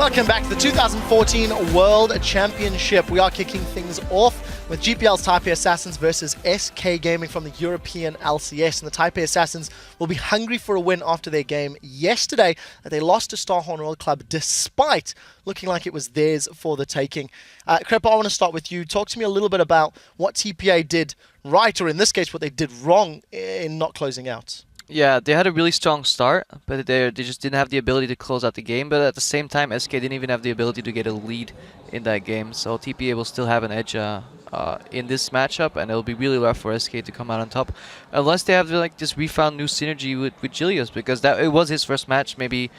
Welcome back to the 2014 World Championship. We are kicking things off with GPL's Taipei Assassins versus SK Gaming from the European LCS. And the Taipei Assassins will be hungry for a win after their game yesterday that they lost to Starhorn Royal Club despite looking like it was theirs for the taking. Crepa, I want to start with you. Talk to me a little bit about what TPA did right, or in this case, what they did wrong in not closing out. Yeah, they had a really strong start, but they just didn't have the ability to close out the game. But at the same time, SK didn't even have the ability to get a lead in that game. So TPA will still have an edge in this matchup, and it'll be really rough for SK to come out on top, unless they have this refound new synergy with Julius, because it was his first match. Maybe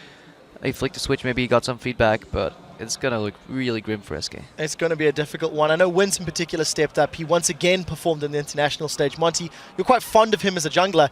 he flicked the switch, maybe he got some feedback, but it's going to look really grim for SK. It's going to be a difficult one. I know Wins in particular stepped up. He once again performed in the international stage. Monty, you're quite fond of him as a jungler.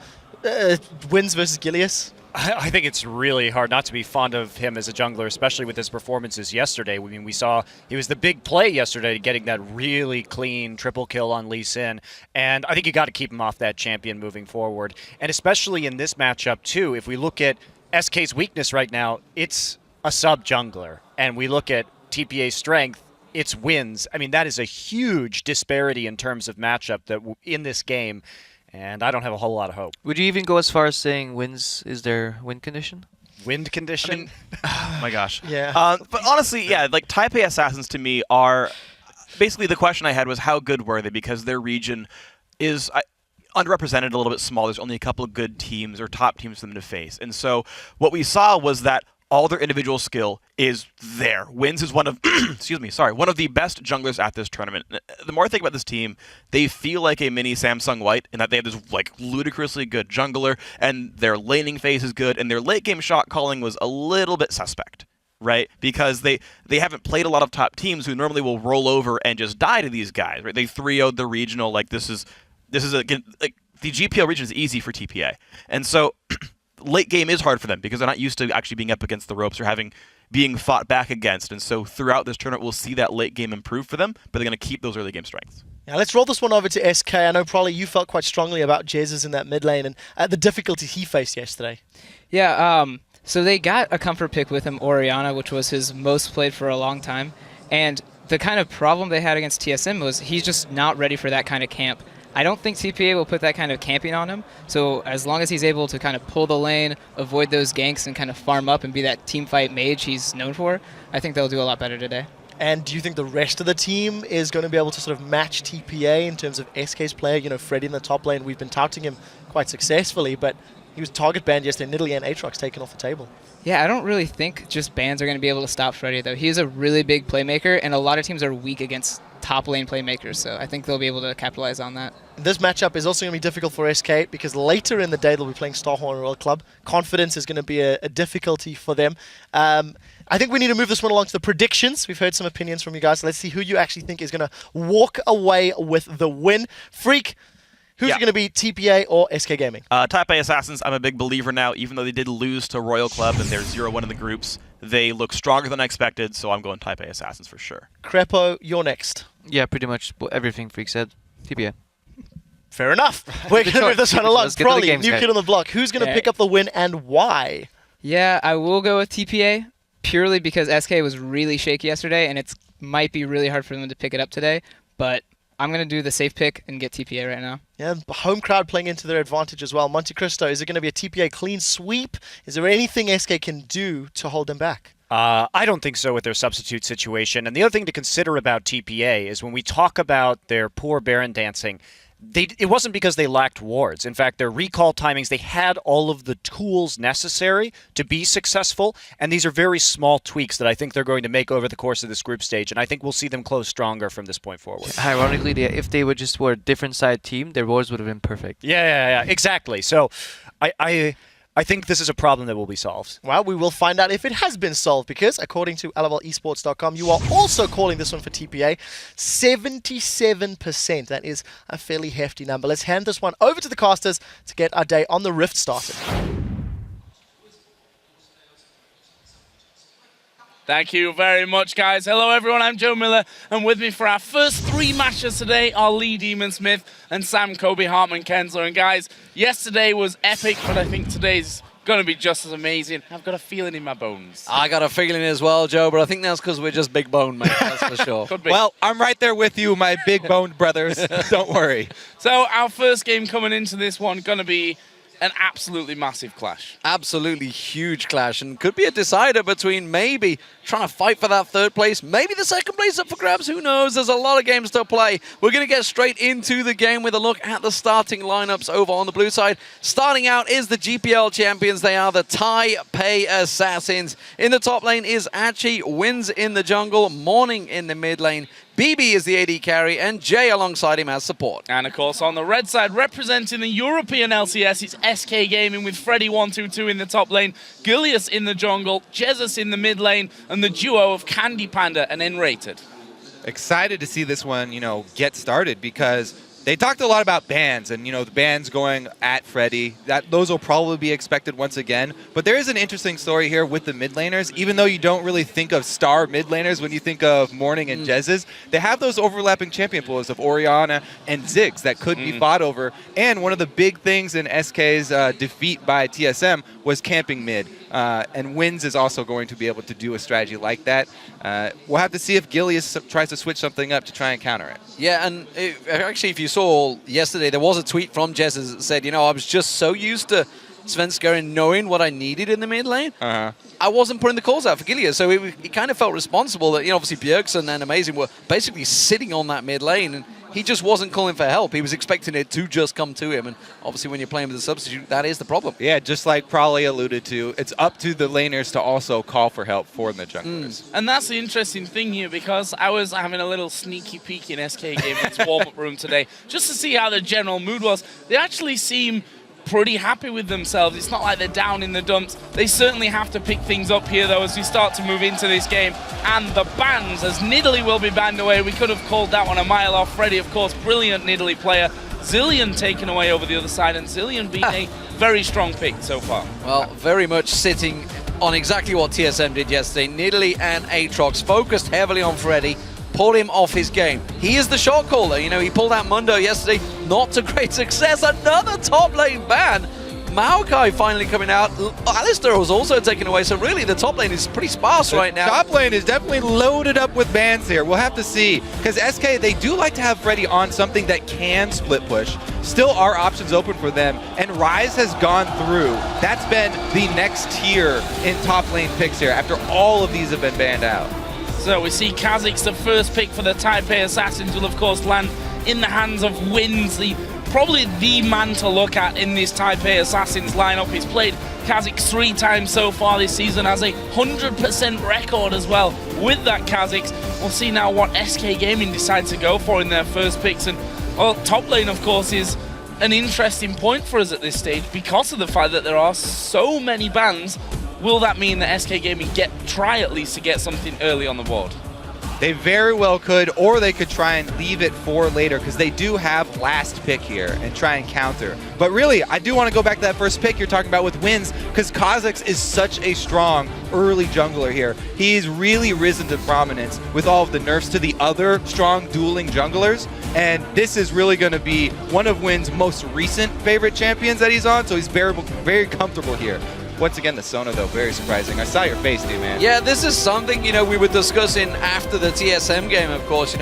Wins versus Gilius? I think it's really hard not to be fond of him as a jungler, especially with his performances yesterday. I mean, we saw he was the big play yesterday, getting that really clean triple kill on Lee Sin, and I think you got to keep him off that champion moving forward. And especially in this matchup too, if we look at SK's weakness right now, it's a sub-jungler, and we look at TPA's strength, it's Wins. I mean, that is a huge disparity in terms of matchup that in this game. And I don't have a whole lot of hope. Would you even go as far as saying Wins is their win condition? Wind condition? I mean, oh my gosh. Yeah. But honestly, yeah, like Taipei Assassins to me are basically the question I had was how good were they, because their region is underrepresented, a little bit small. There's only a couple of good teams or top teams for them to face. And so what we saw was that all their individual skill is there. Wins is one of, one of the best junglers at this tournament. The more I think about this team, they feel like a mini Samsung White in that they have this like ludicrously good jungler, and their laning phase is good, and their late game shot calling was a little bit suspect, right? Because they haven't played a lot of top teams who normally will roll over and just die to these guys, right? They 3-0'd the regional. Like this is the GPL region is easy for TPA, and so. Late game is hard for them because they're not used to actually being up against the ropes or being fought back against. And so throughout this tournament, we'll see that late game improve for them, but they're going to keep those early game strengths. Now let's roll this one over to SK. I know probably you felt quite strongly about Jez's in that mid lane and the difficulties he faced yesterday. Yeah, so they got a comfort pick with him, Orianna, which was his most played for a long time. And the kind of problem they had against TSM was he's just not ready for that kind of camp. I don't think TPA will put that kind of camping on him, so as long as he's able to kind of pull the lane, avoid those ganks, and kind of farm up and be that teamfight mage he's known for, I think they'll do a lot better today. And do you think the rest of the team is going to be able to sort of match TPA in terms of SK's player? You know, Freddy in the top lane, we've been touting him quite successfully, but he was target banned yesterday. Nidalee and Aatrox taken off the table. Yeah, I don't really think just bans are going to be able to stop Freddy, though. He's a really big playmaker, and a lot of teams are weak against top lane playmakers, so I think they'll be able to capitalize on that. This matchup is also going to be difficult for SK because later in the day they'll be playing Starhorn Royal Club. Confidence is going to be a difficulty for them. I think we need to move this one along to the predictions. We've heard some opinions from you guys. So let's see who you actually think is going to walk away with the win. Freak, who's going to be, TPA or SK Gaming? Taipei Assassins, I'm a big believer now. Even though they did lose to Royal Club and they're 0-1 in the groups, they look stronger than I expected, so I'm going Taipei Assassins for sure. Crepo, you're next. Yeah, pretty much everything Freak said. TPA. Fair enough. We're going to move this one along. Probably new guys. kid on the block. Who's going to pick up the win and why? Yeah, I will go with TPA purely because SK was really shaky yesterday, and it might be really hard for them to pick it up today, but I'm going to do the safe pick and get TPA right now. Yeah, home crowd playing into their advantage as well. Monte Cristo, is it going to be a TPA clean sweep? Is there anything SK can do to hold them back? I don't think so with their substitute situation. And the other thing to consider about TPA is when we talk about their poor Baron dancing, it wasn't because they lacked wards. In fact, their recall timings, they had all of the tools necessary to be successful, and these are very small tweaks that I think they're going to make over the course of this group stage, and I think we'll see them close stronger from this point forward. Ironically, if they were a different side team, their wards would have been perfect. Yeah, exactly. So I think this is a problem that will be solved. Well, we will find out if it has been solved because, according to LOLesports.com, you are also calling this one for TPA. 77%. That is a fairly hefty number. Let's hand this one over to the casters to get our day on the Rift started. Thank you very much, guys. Hello, everyone. I'm Joe Miller, and with me for our first three matches today are Lee Demon Smith and Sam Kobe Hartman Kensler. And guys, yesterday was epic, but I think today's going to be just as amazing. I've got a feeling in my bones. I got a feeling as well, Joe, but I think that's because we're just big bone, mate. That's for sure. Could be. Well, I'm right there with you, my big boned brothers. Don't worry. So our first game coming into this one going to be an absolutely massive clash. Absolutely huge clash, and could be a decider between maybe trying to fight for that third place, maybe the second place up for grabs, who knows. There's a lot of games to play. We're going to get straight into the game with a look at the starting lineups over on the blue side. Starting out is the GPL champions. They are the Taipei Assassins. In the top lane is Achi, Wins in the jungle, Morning in the mid lane, BB is the AD carry, and Jay alongside him as support. And of course, on the red side, representing the European LCS, it's SK Gaming with Freddy122 in the top lane, Gilius in the jungle, Jesus in the mid lane, and the duo of Candy Panda and N-Rated. Excited to see this one, get started because they talked a lot about bans and, the bans going at Freddy. Those will probably be expected once again. But there is an interesting story here with the mid laners. Even though you don't really think of star mid laners when you think of Morning and Jez's, they have those overlapping champion pools of Orianna and Ziggs that could be fought over. And one of the big things in SK's defeat by TSM was camping mid. And Wins is also going to be able to do a strategy like that. We'll have to see if Gilius tries to switch something up to try and counter it. Yeah, and actually, if you saw yesterday, there was a tweet from Jez that said, I was just so used to Svenskeren knowing what I needed in the mid lane. I wasn't putting the calls out for Gilius, so it kind of felt responsible that, obviously Bjergsen and Amazing were basically sitting on that mid lane, and he just wasn't calling for help. He was expecting it to just come to him, and obviously when you're playing with a substitute, that is the problem. Yeah, just like Probably alluded to, it's up to the laners to also call for help for the junglers. And that's the interesting thing here, because I was having a little sneaky peek in SK Gaming's warm-up room today, just to see how the general mood was. They actually seem pretty happy with themselves. It's not like they're down in the dumps. They certainly have to pick things up here, though, as we start to move into this game. And the bans, as Nidalee will be banned away. We could have called that one a mile off. Freddy, of course, brilliant Nidalee player. Zillion taken away over the other side, and Zillion being a very strong pick so far. Well, very much sitting on exactly what TSM did yesterday. Nidalee and Aatrox focused heavily on Freddy, pulled him off his game. He is the shot caller. He pulled out Mundo yesterday, not to great success. Another top lane ban. Maokai finally coming out. Alistair was also taken away, so really the top lane is pretty sparse right now. Top lane is definitely loaded up with bans here. We'll have to see, because SK, they do like to have Freddy on something that can split push. Still are options open for them, and Ryze has gone through. That's been the next tier in top lane picks here, after all of these have been banned out. So we see Kha'Zix, the first pick for the Taipei Assassins, will of course land in the hands of Wins, probably the man to look at in this Taipei Assassins lineup. He's played Kha'Zix 3 times so far this season, has a 100% record as well with that Kha'Zix. We'll see now what SK Gaming decides to go for in their first picks. And well, top lane, of course, is an interesting point for us at this stage because of the fact that there are so many bans. Will that mean that SK Gaming try at least to get something early on the board? They very well could, or they could try and leave it for later, because they do have last pick here and try and counter. But really, I do want to go back to that first pick you're talking about with Wins, because Kha'Zix is such a strong early jungler here. He's really risen to prominence with all of the nerfs to the other strong dueling junglers, and this is really going to be one of Wins' most recent favorite champions that he's on, so he's very comfortable here. Once again, the Sona, though, very surprising. I saw your face, dude, man. Yeah, this is something, we were discussing after the TSM game, of course,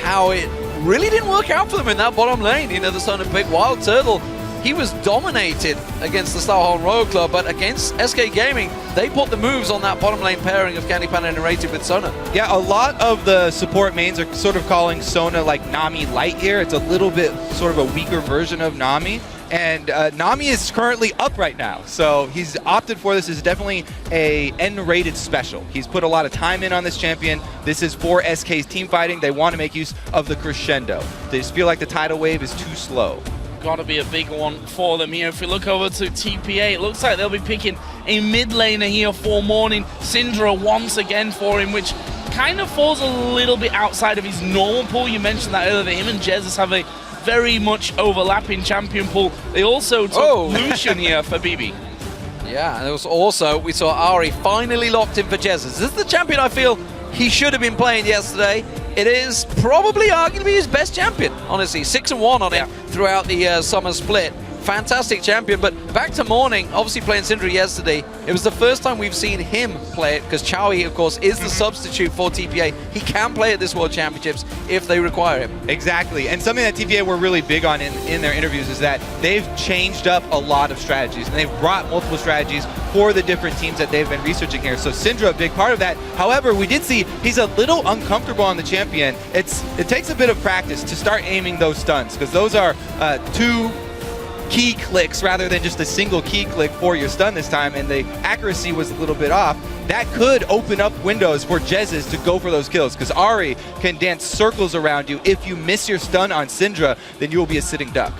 how it really didn't work out for them in that bottom lane. The Sona pick Wild Turtle. He was dominated against the Starholm Royal Club, but against SK Gaming, they put the moves on that bottom lane pairing of Candy Panda and Rated with Sona. Yeah, a lot of the support mains are sort of calling Sona like Nami light here. It's a little bit sort of a weaker version of Nami. And Nami is currently up right now, so he's opted for this. Is definitely a N-rated special. He's put a lot of time in on this champion. This is for SK's team fighting. They want to make use of the crescendo. They just feel like the tidal wave is too slow. Got to be a big one for them here. If we look over to TPA, it looks like they'll be picking a mid laner here for Morning. Syndra once again for him, which kind of falls a little bit outside of his normal pool. You mentioned that earlier, that him and Jesus have a very much overlapping champion pool. They also took Lucian here for BB. Yeah, and there was also, we saw Ari finally locked in for Jesus. This is the champion I feel he should have been playing yesterday. It is probably arguably his best champion, honestly. 6-1 on it throughout the summer split. fantastic champion. But back to Morning, obviously playing Syndra yesterday, it was the first time we've seen him play it, because Chowie, of course, is the substitute for TPA. He can play at this World Championships if they require him. Exactly, and something that TPA were really big on in their interviews is that they've changed up a lot of strategies, and they've brought multiple strategies for the different teams that they've been researching here. So Syndra, a big part of that. However, we did see he's a little uncomfortable on the champion. It takes a bit of practice to start aiming those stuns, because those are 2 key clicks rather than just a single key click for your stun this time, and the accuracy was a little bit off. That could open up windows for Jez's to go for those kills, because Ari can dance circles around you. If you miss your stun on Syndra, then you will be a sitting duck.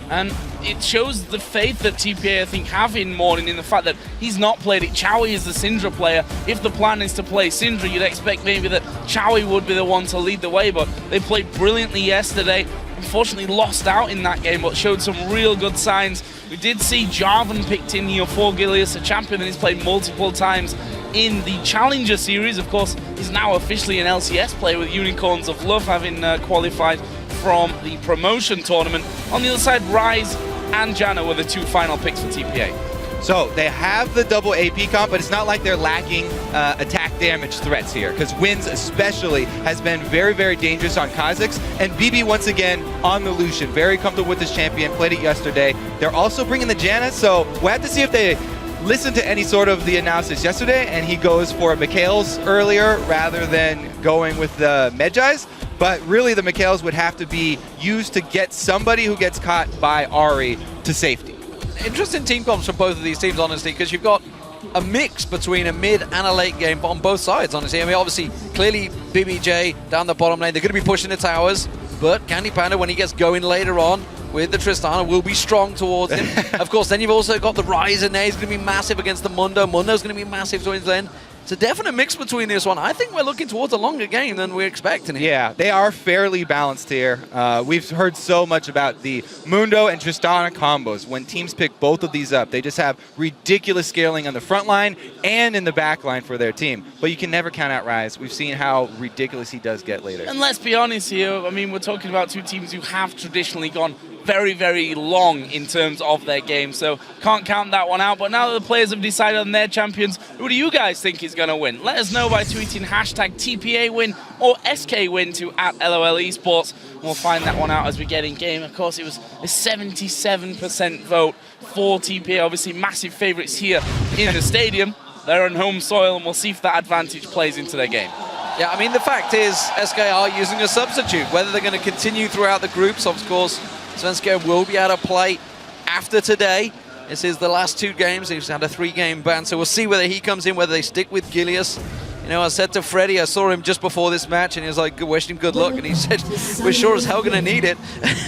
And it shows the faith that TPA, I think, have in Morning, in the fact that he's not played it. Chowie is the Syndra player. If the plan is to play Syndra, you'd expect maybe that Chowie would be the one to lead the way, but they played brilliantly yesterday. Unfortunately lost out in that game, but showed some real good signs. We did see Jarvan picked in here for Gilius, a champion that he's played multiple times in the Challenger Series. Of course, he's now officially an LCS player with Unicorns of Love, having qualified from the promotion tournament. On the other side, Rise and Janna were the 2 final picks for TPA. So they have the double AP comp, but it's not like they're lacking attack damage threats here, because Wins especially has been very, very dangerous on Kha'Zix, and BB once again on the Lucian. Very comfortable with this champion, played it yesterday. They're also bringing the Janna, so we'll have to see if they listen to any sort of the analysis yesterday, and he goes for Mikhail's earlier rather than going with the Medjai's. But really the Mikhail's would have to be used to get somebody who gets caught by Ari to safety. Interesting team comps from both of these teams, honestly, because you've got a mix between a mid and a late game on both sides, honestly. I mean, obviously, clearly BBJ down the bottom lane, they're going to be pushing the towers, but Candy Panda, when he gets going later on with the Tristana, will be strong towards him. Of course, then you've also got the Rise in there. He's going to be massive against the Mundo. Mundo's going to be massive towards then. It's a definite mix between this one. I think we're looking towards a longer game than we're expecting here. Yeah, they are fairly balanced here. We've heard so much about the Mundo and Tristana combos. When teams pick both of these up, they just have ridiculous scaling on the front line and in the back line for their team. But you can never count out Rise. We've seen how ridiculous he does get later. And let's be honest here, I mean, we're talking about 2 teams who have traditionally gone very, very long in terms of their game, so can't count that one out. But now that the players have decided on their champions, who do you guys think is going to win? Let us know by tweeting hashtag TPA win or SK win to @LOL Esports. We'll find that one out as we get in game. Of course, it was a 77% vote for TPA. Obviously, massive favourites here in the stadium. They're on home soil, and we'll see if that advantage plays into their game. Yeah, I mean, the fact is, SK are using a substitute. Whether they're going to continue throughout the groups, of course, Svenska will be able to play after today. This is the last 2 games. He's had a 3-game ban, so we'll see whether he comes in, whether they stick with Gilius. You know, I said to Freddie, I saw him just before this match, and he was like, wished him good luck, and he said, we're sure as hell going to need it.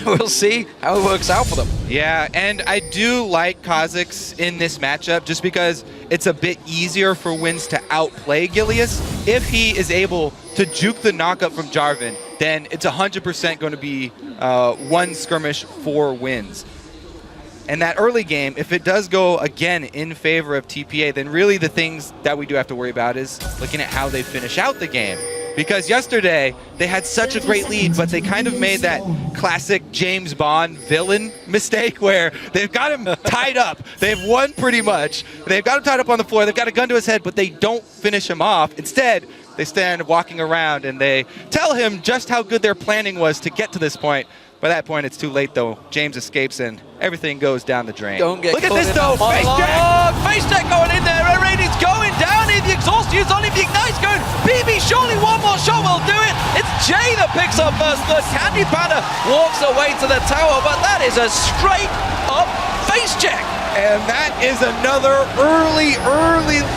We'll see how it works out for them. Yeah, and I do like Kha'Zix in this matchup just because it's a bit easier for Wins to outplay Gilius. If he is able to juke the knockup from Jarvan, then it's 100% going to be 1 skirmish for Wins. And that early game, if it does go again in favor of TPA, then really the things that we do have to worry about is looking at how they finish out the game. Because yesterday, they had such a great lead, but they kind of made that classic James Bond villain mistake where they've got him tied up. They've won pretty much. They've got him tied up on the floor. They've got a gun to his head, but they don't finish him off. Instead, they stand walking around and they tell him just how good their planning was to get to this point. By that point, it's too late, though. James escapes and everything goes down the drain. Don't get Look at this, though. Face check going in there. Ratings going down here. The exhaust use on him. The ignite's going. BB, surely one more shot will do it. It's Jay that picks up first. The Candy Panda walks away to the tower, but that is a straight up face check. And that is another early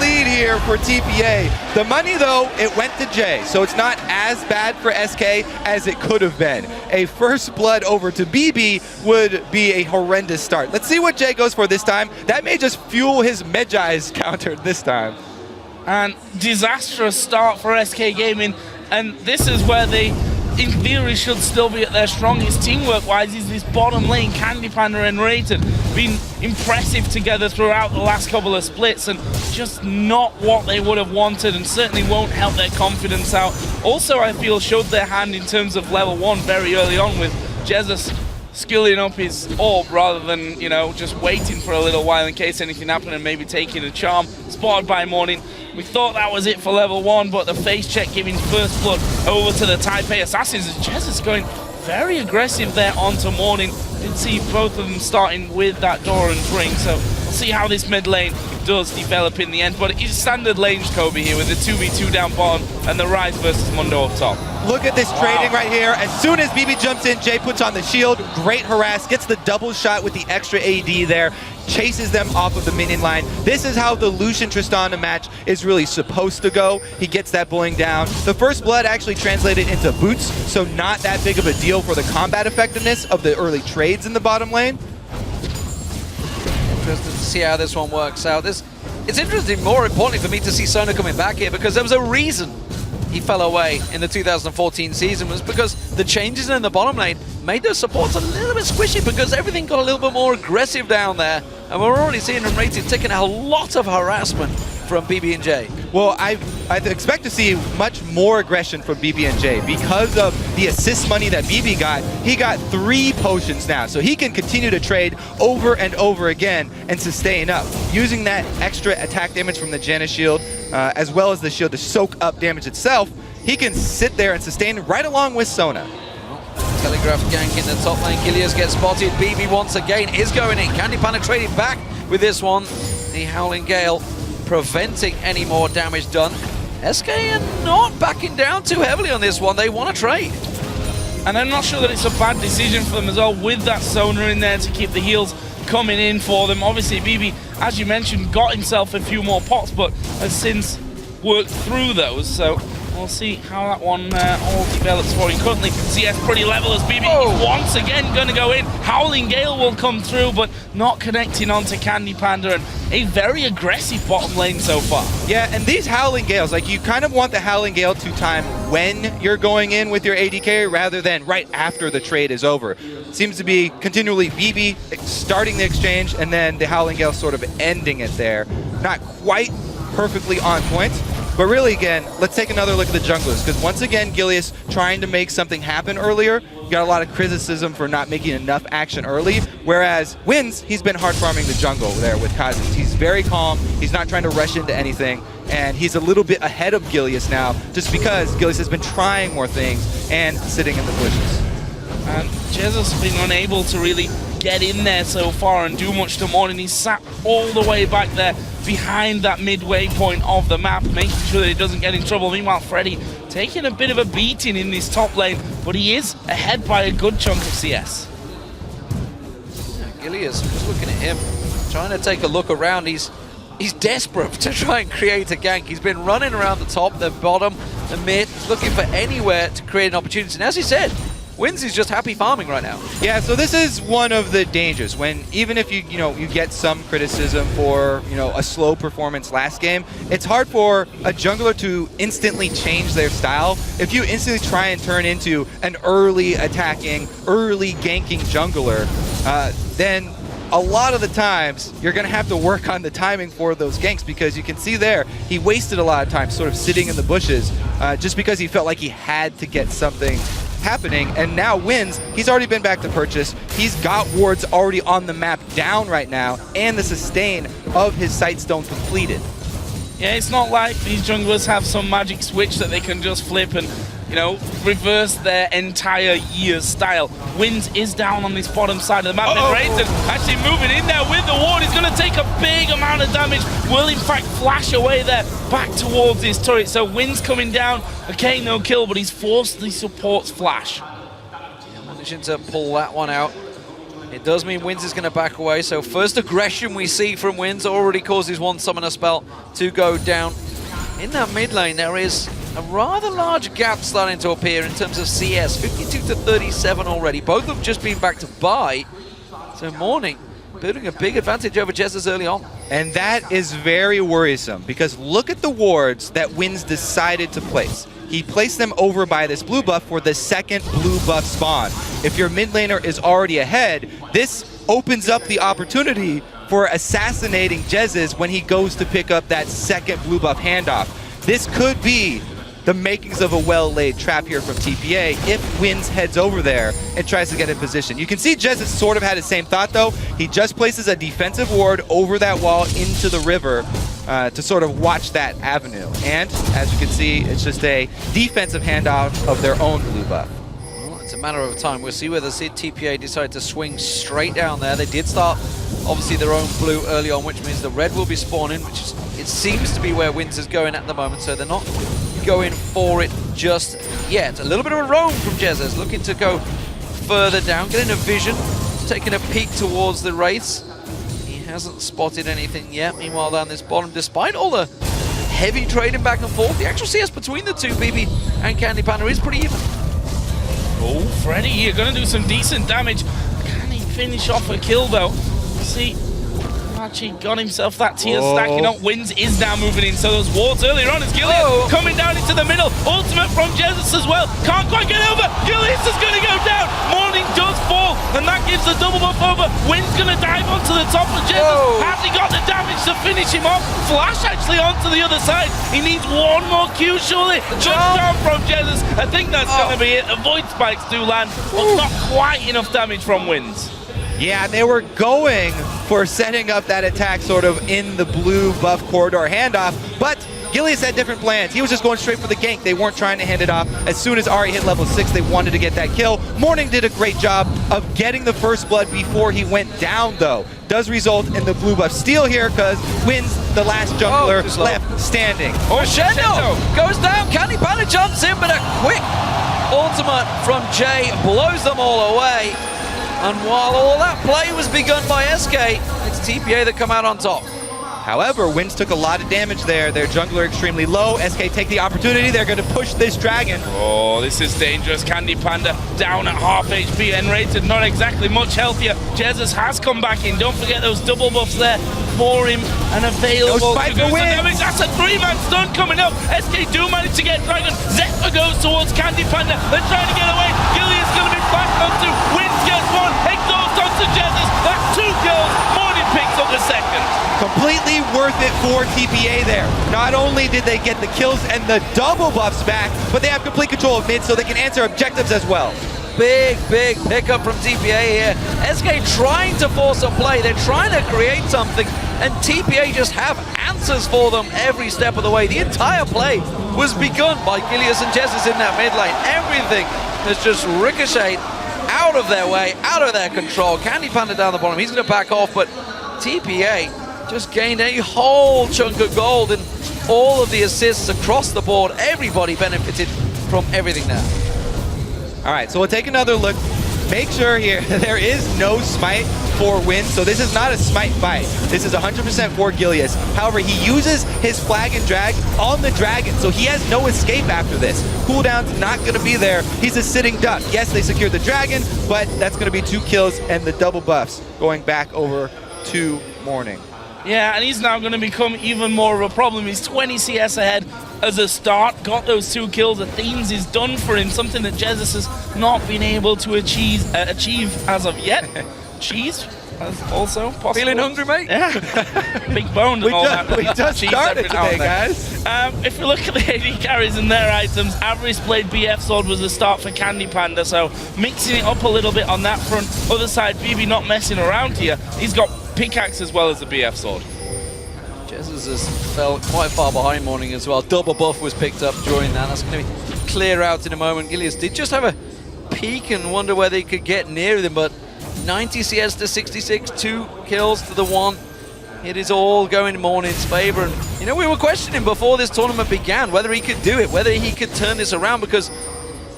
lead here for TPA. The money, though, it went to Jay, so it's not as bad for SK as it could have been. A first blood over to BB would be a horrendous start. Let's see what Jay goes for this time. That may just fuel his Medjai's counter this time. And disastrous start for SK Gaming, and this is where they, in theory, should still be at their strongest teamwork-wise. Is this bottom lane, Candy Panda and Rated, been impressive together throughout the last couple of splits, and just not what they would have wanted, and certainly won't help their confidence out. Also, I feel showed their hand in terms of level 1 very early on, with Jesus skilling up his orb rather than, just waiting for a little while in case anything happened and maybe taking a charm. Spotted by Morning. We thought that was it for level 1, but the face check giving first blood over to the Taipei Assassins. And Jez is going very aggressive there onto Morning. Did see both of them starting with that Doran's ring, so we'll see how this mid lane does develop in the end. But it's standard lane Kobe here with the 2v2 down bottom and the Rise versus Mundo up top. Look at this trading right here. As soon as BB jumps in, Jay puts on the shield. Great harass. Gets the double shot with the extra AD there. Chases them off of the minion line. This is how the Lucian Tristana match is really supposed to go. He gets that bullying down. The first blood actually translated into boots, so not that big of a deal for the combat effectiveness of the early trades in the bottom lane. Interested to see how this one works out. It's interesting, more importantly for me, to see Sona coming back here, because there was a reason he fell away in the 2014 season, was because the changes in the bottom lane made those supports a little bit squishy, because everything got a little bit more aggressive down there, and we're already seeing them rated taking a lot of harassment from BB&J. Well, I expect to see much more aggression from BB&J because of the assist money that BB got. He got 3 potions now, so he can continue to trade over and over again and sustain up. Using that extra attack damage from the Janus shield, as well as the shield to soak up damage itself, he can sit there and sustain right along with Sona. Telegraph gank in the top lane. Gilius gets spotted. BB once again is going in. Candy penetrated back with this one. The Howling Gale preventing any more damage done. SK are not backing down too heavily on this one. They want to trade. And I'm not sure that it's a bad decision for them as well, with that Sona in there to keep the heals coming in for them. Obviously, BB, as you mentioned, got himself a few more pots, but has since worked through those. So we'll see how that one all develops for him. Currently, CS pretty level as BB is once again going to go in. Howling Gale will come through, but not connecting onto Candy Panda, and a very aggressive bottom lane so far. Yeah, and these Howling Gales, like, you kind of want the Howling Gale to time when you're going in with your AD rather than right after the trade is over. It seems to be continually BB starting the exchange and then the Howling Gale sort of ending it there. Not quite perfectly on point. But really, again, let's take another look at the junglers, because once again, Gilius trying to make something happen earlier. Got a lot of criticism for not making enough action early, whereas Wins, he's been hard farming the jungle there with Kha'Zix. He's very calm, he's not trying to rush into anything, and he's a little bit ahead of Gilius now, just because Gilius has been trying more things and sitting in the bushes. And Jesus has been unable to really get in there so far and do much to Morning. He's sat all the way back there behind that midway point of the map, making sure that he doesn't get in trouble. Meanwhile, Freddy taking a bit of a beating in this top lane, but he is ahead by a good chunk of CS. Gilius, just looking at him, trying to take a look around. He's desperate to try and create a gank. He's been running around the top, the bottom, the mid, looking for anywhere to create an opportunity. And as he said, Wins is just happy farming right now. Yeah, so this is one of the dangers when even if you get some criticism for a slow performance last game, it's hard for a jungler to instantly change their style. If you instantly try and turn into an early attacking, early ganking jungler, then a lot of the times you're going to have to work on the timing for those ganks, because you can see there he wasted a lot of time sort of sitting in the bushes just because he felt like he had to get something happening. And now Wins, he's already been back to purchase. He's got wards already on the map down right now, and the sustain of his Sightstone completed. Yeah, it's not like these junglers have some magic switch that they can just flip and, reverse their entire year's style. Wins is down on this bottom side of the map. Grayson actually moving in there with the ward. He's going to take a big amount of damage. Will, in fact, flash away there back towards his turret. So Wins coming down. Okay, no kill, but he's forced the support's flash. Managing to pull that one out. It does mean Wins is going to back away. So first aggression we see from Wins already causes one summoner spell to go down. In that mid lane, there is a rather large gap starting to appear in terms of CS. 52 to 37 already. Both have just been back to buy. So Morning building a big advantage over Jesus early on. And that is very worrisome, because look at the wards that Wins decided to place. He placed them over by this blue buff for the second blue buff spawn. If your mid laner is already ahead, this opens up the opportunity for assassinating Jesus when he goes to pick up that second blue buff handoff. This could be the makings of a well-laid trap here from TPA if Wins heads over there and tries to get in position. You can see Jez has sort of had the same thought, though. He just places a defensive ward over that wall into the river to sort of watch that avenue. And as you can see, it's just a defensive handoff of their own blue buff. Well, it's a matter of time. We'll see whether TPA decide to swing straight down there. They did start, obviously, their own blue early on, which means the red will be spawning, which is, it seems to be where Wins is going at the moment, so they're not going for it just yet. A little bit of a roam from Jezz, looking to go further down, getting a vision, taking a peek towards the Wraiths. He hasn't spotted anything yet. Meanwhile, down this bottom, despite all the heavy trading back and forth, the actual CS between the two, BB and Candy Panda, is pretty even. Oh, Freddy here, gonna do some decent damage. Can he finish off a kill though? See, actually got himself that tier stacking up. Wins is now moving in, so those wards earlier on is Gilius coming down into the middle. Ultimate from Jesus as well. Can't quite get over. Gilius is going to go down. Morning does fall, and that gives the double buff over. Wins going to dive onto the top of Jesus. Has he got the damage to finish him off? Flash actually onto the other side. He needs one more Q, surely. Good job from Jesus. I think that's going to be it. Avoid spikes do land, but not quite enough damage from Wins. Yeah, they were going for setting up that attack sort of in the blue buff corridor handoff, but Gilius had different plans. He was just going straight for the gank. They weren't trying to hand it off. As soon as Ari hit level 6, they wanted to get that kill. Morning did a great job of getting the first blood before he went down, though. Does result in the blue buff steal here because Wins the last jungler left standing. Crescendo goes down. Candy Panda jumps in, but a quick ultimate from Jay blows them all away. And while all that play was begun by SK, it's TPA that come out on top. However, Wins took a lot of damage there. Their jungler extremely low. SK take the opportunity. They're going to push this dragon. Oh, this is dangerous. Candy Panda down at half HP and rated, not exactly much healthier. Jesus has come back in. Don't forget those double buffs there for him and available to do some damage. That's a 3-man stun coming up. SK do manage to get dragon. Zephyr goes towards Candy Panda. They're trying to get away. Gillian's going to be back onto. Wins gets one. Exhaust onto Jesus. That's 2 kills. Morning picks up the second. Completely worth it for TPA there. Not only did they get the kills and the double buffs back, but they have complete control of mid so they can answer objectives as well. Big pickup from TPA here. SK trying to force a play. They're trying to create something, and TPA just have answers for them every step of the way. The entire play was begun by Gilius and Jesus in that mid lane. Everything has just ricocheted out of their way, out of their control. Candy Panda down the bottom. He's going to back off, but TPA just gained a whole chunk of gold and all of the assists across the board. Everybody benefited from everything there. All right, so we'll take another look. Make sure here there is no smite for Win, so this is not a smite fight. This is 100% for Gilius. However, he uses his flag and drag on the dragon, so he has no escape after this. Cooldown's not going to be there. He's a sitting duck. Yes, they secured the dragon, but that's going to be 2 kills and the double buffs going back over to Morning. Yeah, and he's now going to become even more of a problem. He's 20 CS ahead as a start. Got those 2 kills. Athenes is done for him. Something that Jesus has not been able to achieve as of yet. Cheese also possible. Feeling hungry, mate? Yeah. Big bone and all that. We just started today, guys. If you look at the AD carries and their items, Avarice played BF Sword was the start for Candy Panda, so mixing it up a little bit on that front. Other side, BB not messing around here. He's got pickaxe as well as the BF Sword. Jesus has fell quite far behind Morning as well. Double buff was picked up during that. That's going to be clear out in a moment. Gilius did just have a peek and wonder whether he could get near them, but 90 CS to 66, 2 kills to the 1. It is all going in Morning's favor. And, you know, we were questioning before this tournament began whether he could do it, whether he could turn this around, because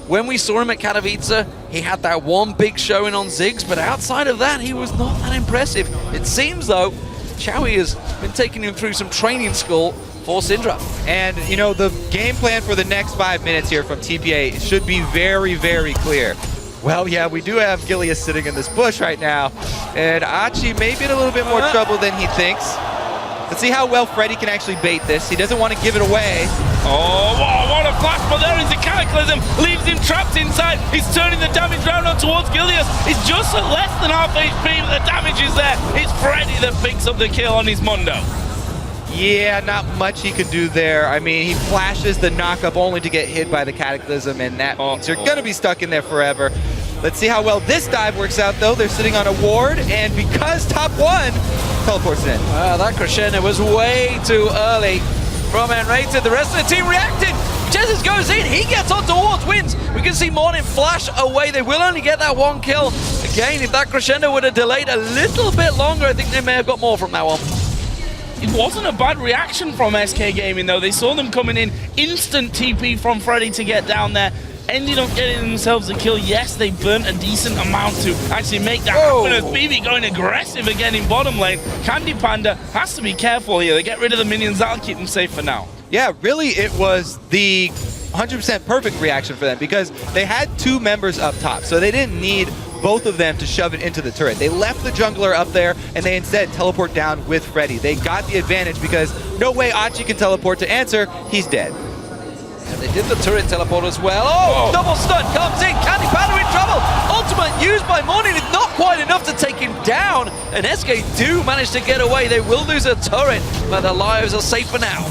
when we saw him at Katowice, he had that one big showing on Ziggs, but outside of that, he was not that impressive. It seems, though, Chowie has been taking him through some training school for Syndra. And, you know, the game plan for the next 5 minutes here from TPA should be very, very clear. Well, yeah, we do have Gilius sitting in this bush right now, and Achi may be in a little bit more trouble than he thinks. Let's see how well Freddy can actually bait this. He doesn't want to give it away. Oh, what a flash, but there is a Cataclysm, leaves him trapped inside. He's turning the damage round on towards Gilius. He's just at less than half HP, but the damage is there. It's Freddy that picks up the kill on his Mundo. Yeah, not much he can do there. I mean, he flashes the knock-up only to get hit by the Cataclysm, and that means you're going to be stuck in there forever. Let's see how well this dive works out, though. They're sitting on a ward, and because top 1 teleports in. That crescendo was way too early from Enrated. The rest of the team reacted. Jesus goes in, he gets on towards, wins. We can see Morning flash away. They will only get that 1 kill. Again, if that crescendo would have delayed a little bit longer, I think they may have got more from that one. It wasn't a bad reaction from SK Gaming, though. They saw them coming in, instant TP from Freddy to get down there. Ended up getting themselves a kill. Yes, they burnt a decent amount to actually make that happen. As BB going aggressive again in bottom lane. Candy Panda has to be careful here. They get rid of the minions. That'll keep them safe for now. Yeah, really, it was the 100% perfect reaction for them because they had 2 members up top, so they didn't need both of them to shove it into the turret. They left the jungler up there, and they instead teleport down with Freddy. They got the advantage because no way Achi can teleport to answer. He's dead. And they did the turret teleport as well. Oh, double stun comes in. Candy Panda in trouble. Ultimate used by Morning. It's not quite enough to take him down. And SK do manage to get away. They will lose a turret, but their lives are safe for now.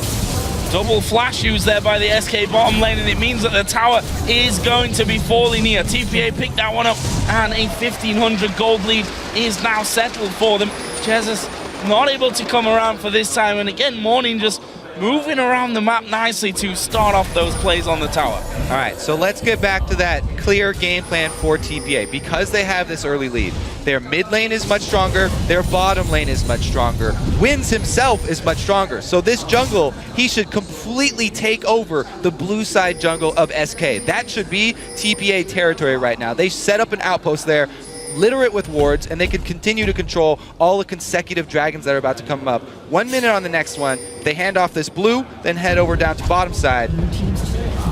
Double flash used there by the SK bottom lane, and it means that the tower is going to be falling here. TPA picked that one up, and a 1,500 gold lead is now settled for them. Jesus not able to come around for this time, and again, Morning just moving around the map nicely to start off those plays on the tower. All right, so let's get back to that clear game plan for TPA. Because they have this early lead, their mid lane is much stronger, their bottom lane is much stronger. Wins himself is much stronger. So this jungle, he should completely take over the blue side jungle of SK. That should be TPA territory right now. They set up an outpost there, litter it with wards, and they can continue to control all the consecutive dragons that are about to come up. 1 minute on the next one, they hand off this blue, then head over down to bottom side.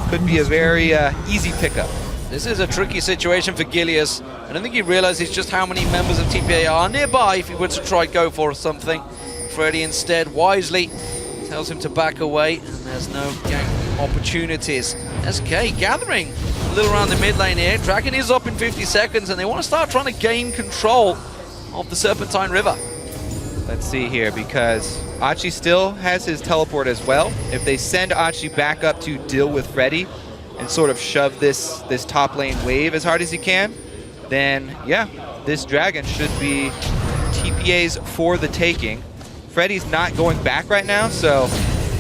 Could be a very easy pickup. This is a tricky situation for Gilius. I don't think he realizes just how many members of TPA are nearby if he were to try go for something. Freddy instead wisely tells him to back away, and there's no gank opportunities. SK gathering a little around the mid lane here. Dragon is up in 50 seconds, and they want to start trying to gain control of the Serpentine River. Let's see here, because Achi still has his teleport as well. If they send Achi back up to deal with Freddy and sort of shove this top lane wave as hard as he can, then yeah, this dragon should be TPA's for the taking. Freddy's not going back right now, so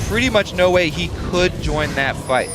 pretty much no way he could join that fight.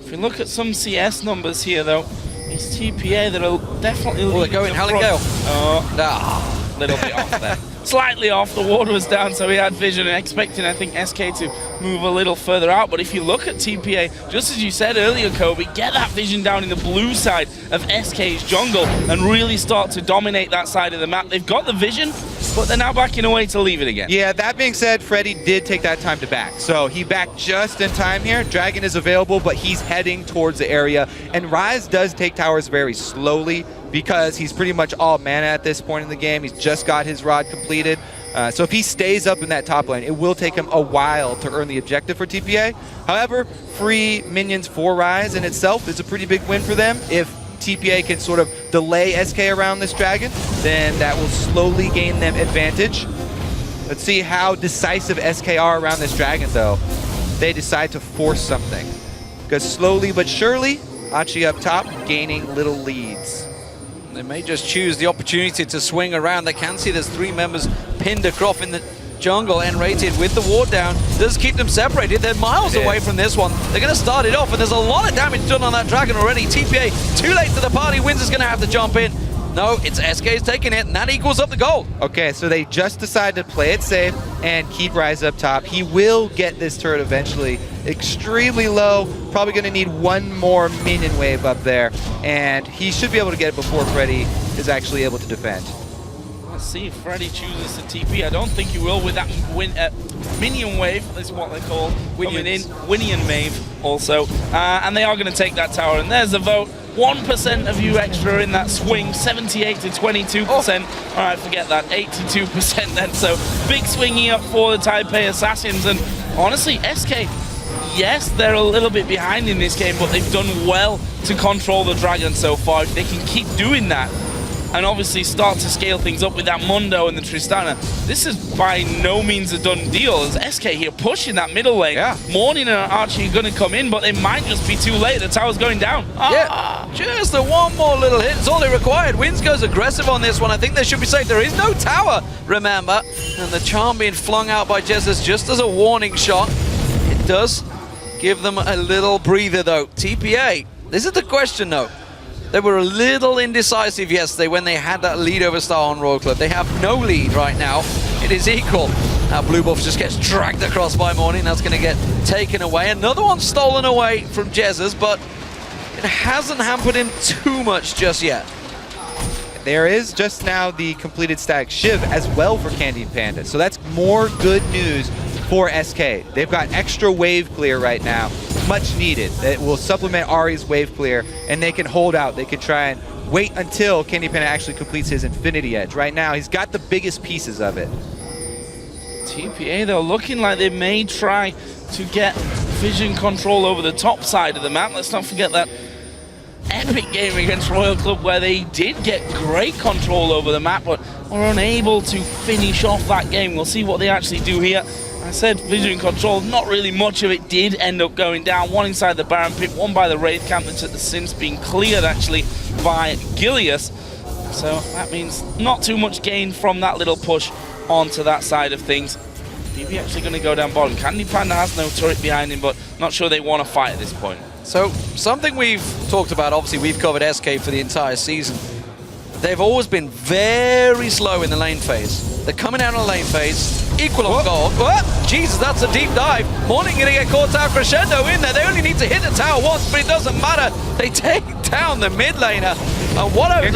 If you look at some CS numbers here, though, it's TPA that'll definitely... Oh, they're going Hallingale. Oh, a little bit off there. Slightly off, the ward was down, so he had vision, and expecting, I think, SK to move a little further out. But if you look at TPA, just as you said earlier, Kobe, get that vision down in the blue side of SK's jungle and really start to dominate that side of the map. They've got the vision, but they're now backing away to leave it again. Yeah, that being said, Freddy did take that time to back. So he backed just in time here. Dragon is available, but he's heading towards the area. And Ryze does take towers very slowly because he's pretty much all mana at this point in the game. He's just got his rod completed. So if he stays up in that top lane, it will take him a while to earn the objective for TPA. However, free minions for Ryze in itself is a pretty big win for them. If TPA can sort of delay SK around this dragon, then that will slowly gain them advantage. Let's see how decisive SK are around this dragon, though. They decide to force something. Because slowly but surely, Achi up top, gaining little leads. They may just choose the opportunity to swing around. They can see there's 3 members pinned across in the jungle. N-rated with the ward down. Does keep them separated. They're miles away from this one. They're going to start it off, and there's a lot of damage done on that dragon already. TPA, too late to the party. Wins is going to have to jump in. No, it's SK's taking it, and that equals up the gold. Okay, so they just decided to play it safe and keep Ryze up top. He will get this turret eventually. Extremely low, probably going to need 1 more minion wave up there, and he should be able to get it before Freddy is actually able to defend. Let's see if Freddy chooses to TP. I don't think he will with that minion wave, is what they call coming in. Winion wave also. And they are going to take that tower, and there's the vote. 1% of you extra in that swing, 78 to 22%. All right, forget that, 82% then. So big swinging up for the Taipei Assassins. And honestly, SK, yes, they're a little bit behind in this game, but they've done well to control the dragon so far. If they can keep doing that, and obviously start to scale things up with that Mundo and the Tristana. This is by no means a done deal, as SK here pushing that middle lane. Yeah. Morning and Archie are going to come in, but it might just be too late. The tower's going down. Yeah, just the one more little hit. It's all they required. Wins goes aggressive on this one. I think they should be safe. There is no tower, remember. And the charm being flung out by Jesus just as a warning shot. It does give them a little breather, though. TPA, this is the question, though. They were a little indecisive yesterday when they had that lead over Star on Royal Club. They have no lead right now. It is equal. Now Blue Buff just gets dragged across by Morning. That's going to get taken away. Another one stolen away from Jesus, but it hasn't hampered him too much just yet. There is just now the completed static Shiv as well for Candy and Panda. So that's more good news for SK. They've got extra wave clear right now, much needed. It will supplement Ari's wave clear, and they can hold out. They can try and wait until Candy Panda actually completes his Infinity Edge. Right now, he's got the biggest pieces of it. TPA, though, looking like they may try to get vision control over the top side of the map. Let's not forget that epic game against Royal Club where they did get great control over the map, but were unable to finish off that game. We'll see what they actually do here. I said vision control, not really much of it did end up going down. One inside the Baron pit, one by the Wraith camp that's at the since being cleared actually by Gilius. So that means not too much gain from that little push onto that side of things. BB actually going to go down bottom. Candy Panda has no turret behind him, but not sure they want to fight at this point. So, something we've talked about, obviously we've covered SK for the entire season. They've always been very slow in the lane phase. They're coming out on the lane phase, equal on gold. What? Jesus, that's a deep dive. Morning gonna get caught out, Crescendo in there. They only need to hit the tower once, but it doesn't matter. They take down the mid laner. And what I was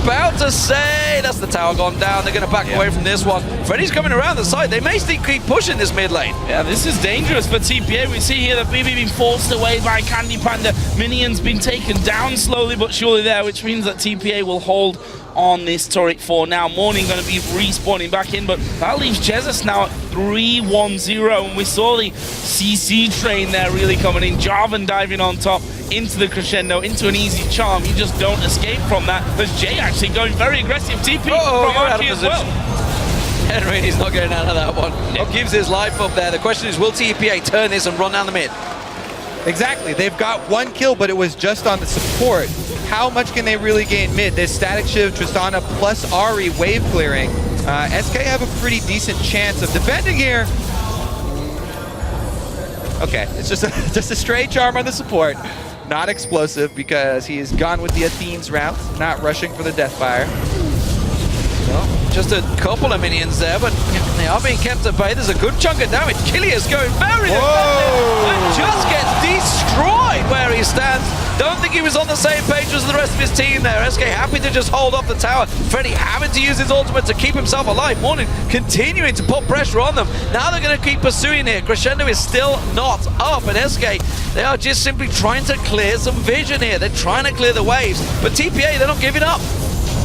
about to say, that's the tower gone down. They're gonna back away from this one. Freddy's coming around the side. They may still keep pushing this mid lane. Yeah, this is dangerous for TPA. We see here that BB being forced away by Candy Panda. Minions been taken down slowly but surely there, which means that TPA will hold on this turret for now. Morning going to be respawning back in, but that leaves Jesus now at 3-1-0, and we saw the CC train there really coming in. Jarvan diving on top into the Crescendo, into an easy charm. You just don't escape from that. There's Jay actually going very aggressive. TP from Archie as well. Henry, he's not getting out of that one. It gives his life up there. The question is, will TPA turn this and run down the mid? Exactly. They've got one kill, but it was just on the support. How much can they really gain mid? There's Static Shiv, Tristana, plus Ari wave clearing. SK have a pretty decent chance of defending here. Okay, it's just a stray charm on the support. Not explosive because he is gone with the Athene's route, not rushing for the Deathfire. Well, just a couple of minions there, but they are being kept at bay. There's a good chunk of damage. Killius going very defensive and just gets destroyed where he stands. Don't think he was on the same page as the rest of his team there. SK happy to just hold up the tower. Freddy having to use his ultimate to keep himself alive. Morning continuing to put pressure on them. Now they're going to keep pursuing here. Crescendo is still not up, and SK, they are just simply trying to clear some vision here. They're trying to clear the waves, but TPA, they're not giving up.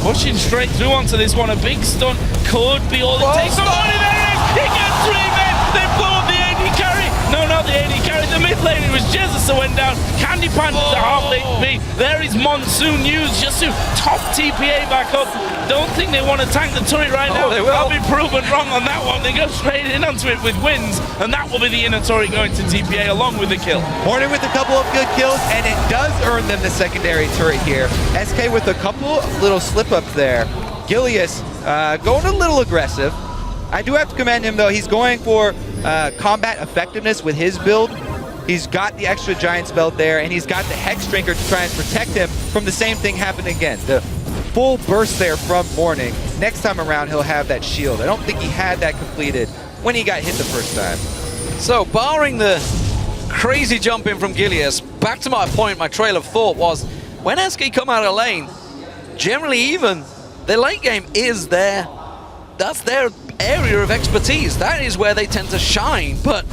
Pushing straight through onto this one. A big stun could be all it takes. Somebody there! He gets 3 men! They blow up the AD carry! No, not the AD carry. The mid lane, it was Jesus that went down. Candy Panda's a half HP. There is Monsoon used just to top TPA back up. Don't think they want to tank the turret right now. They will. I'll be proven wrong on that one. They go straight in onto it with wins, and that will be the inner turret going to TPA along with the kill. Morning with a couple of good kills, and it does earn them the secondary turret here. SK with a couple little slip-ups there. Gilius going a little aggressive. I do have to commend him, though. He's going for combat effectiveness with his build. He's got the extra Giant's Belt there, and he's got the Hex Drinker to try and protect him from the same thing happening again. The full burst there from Morning. Next time around, he'll have that shield. I don't think he had that completed when he got hit the first time. So, barring the crazy jump in from Gilius, back to my point, my trail of thought was, when SK come out of lane, generally even, their late game is there. That's their area of expertise. That is where they tend to shine, but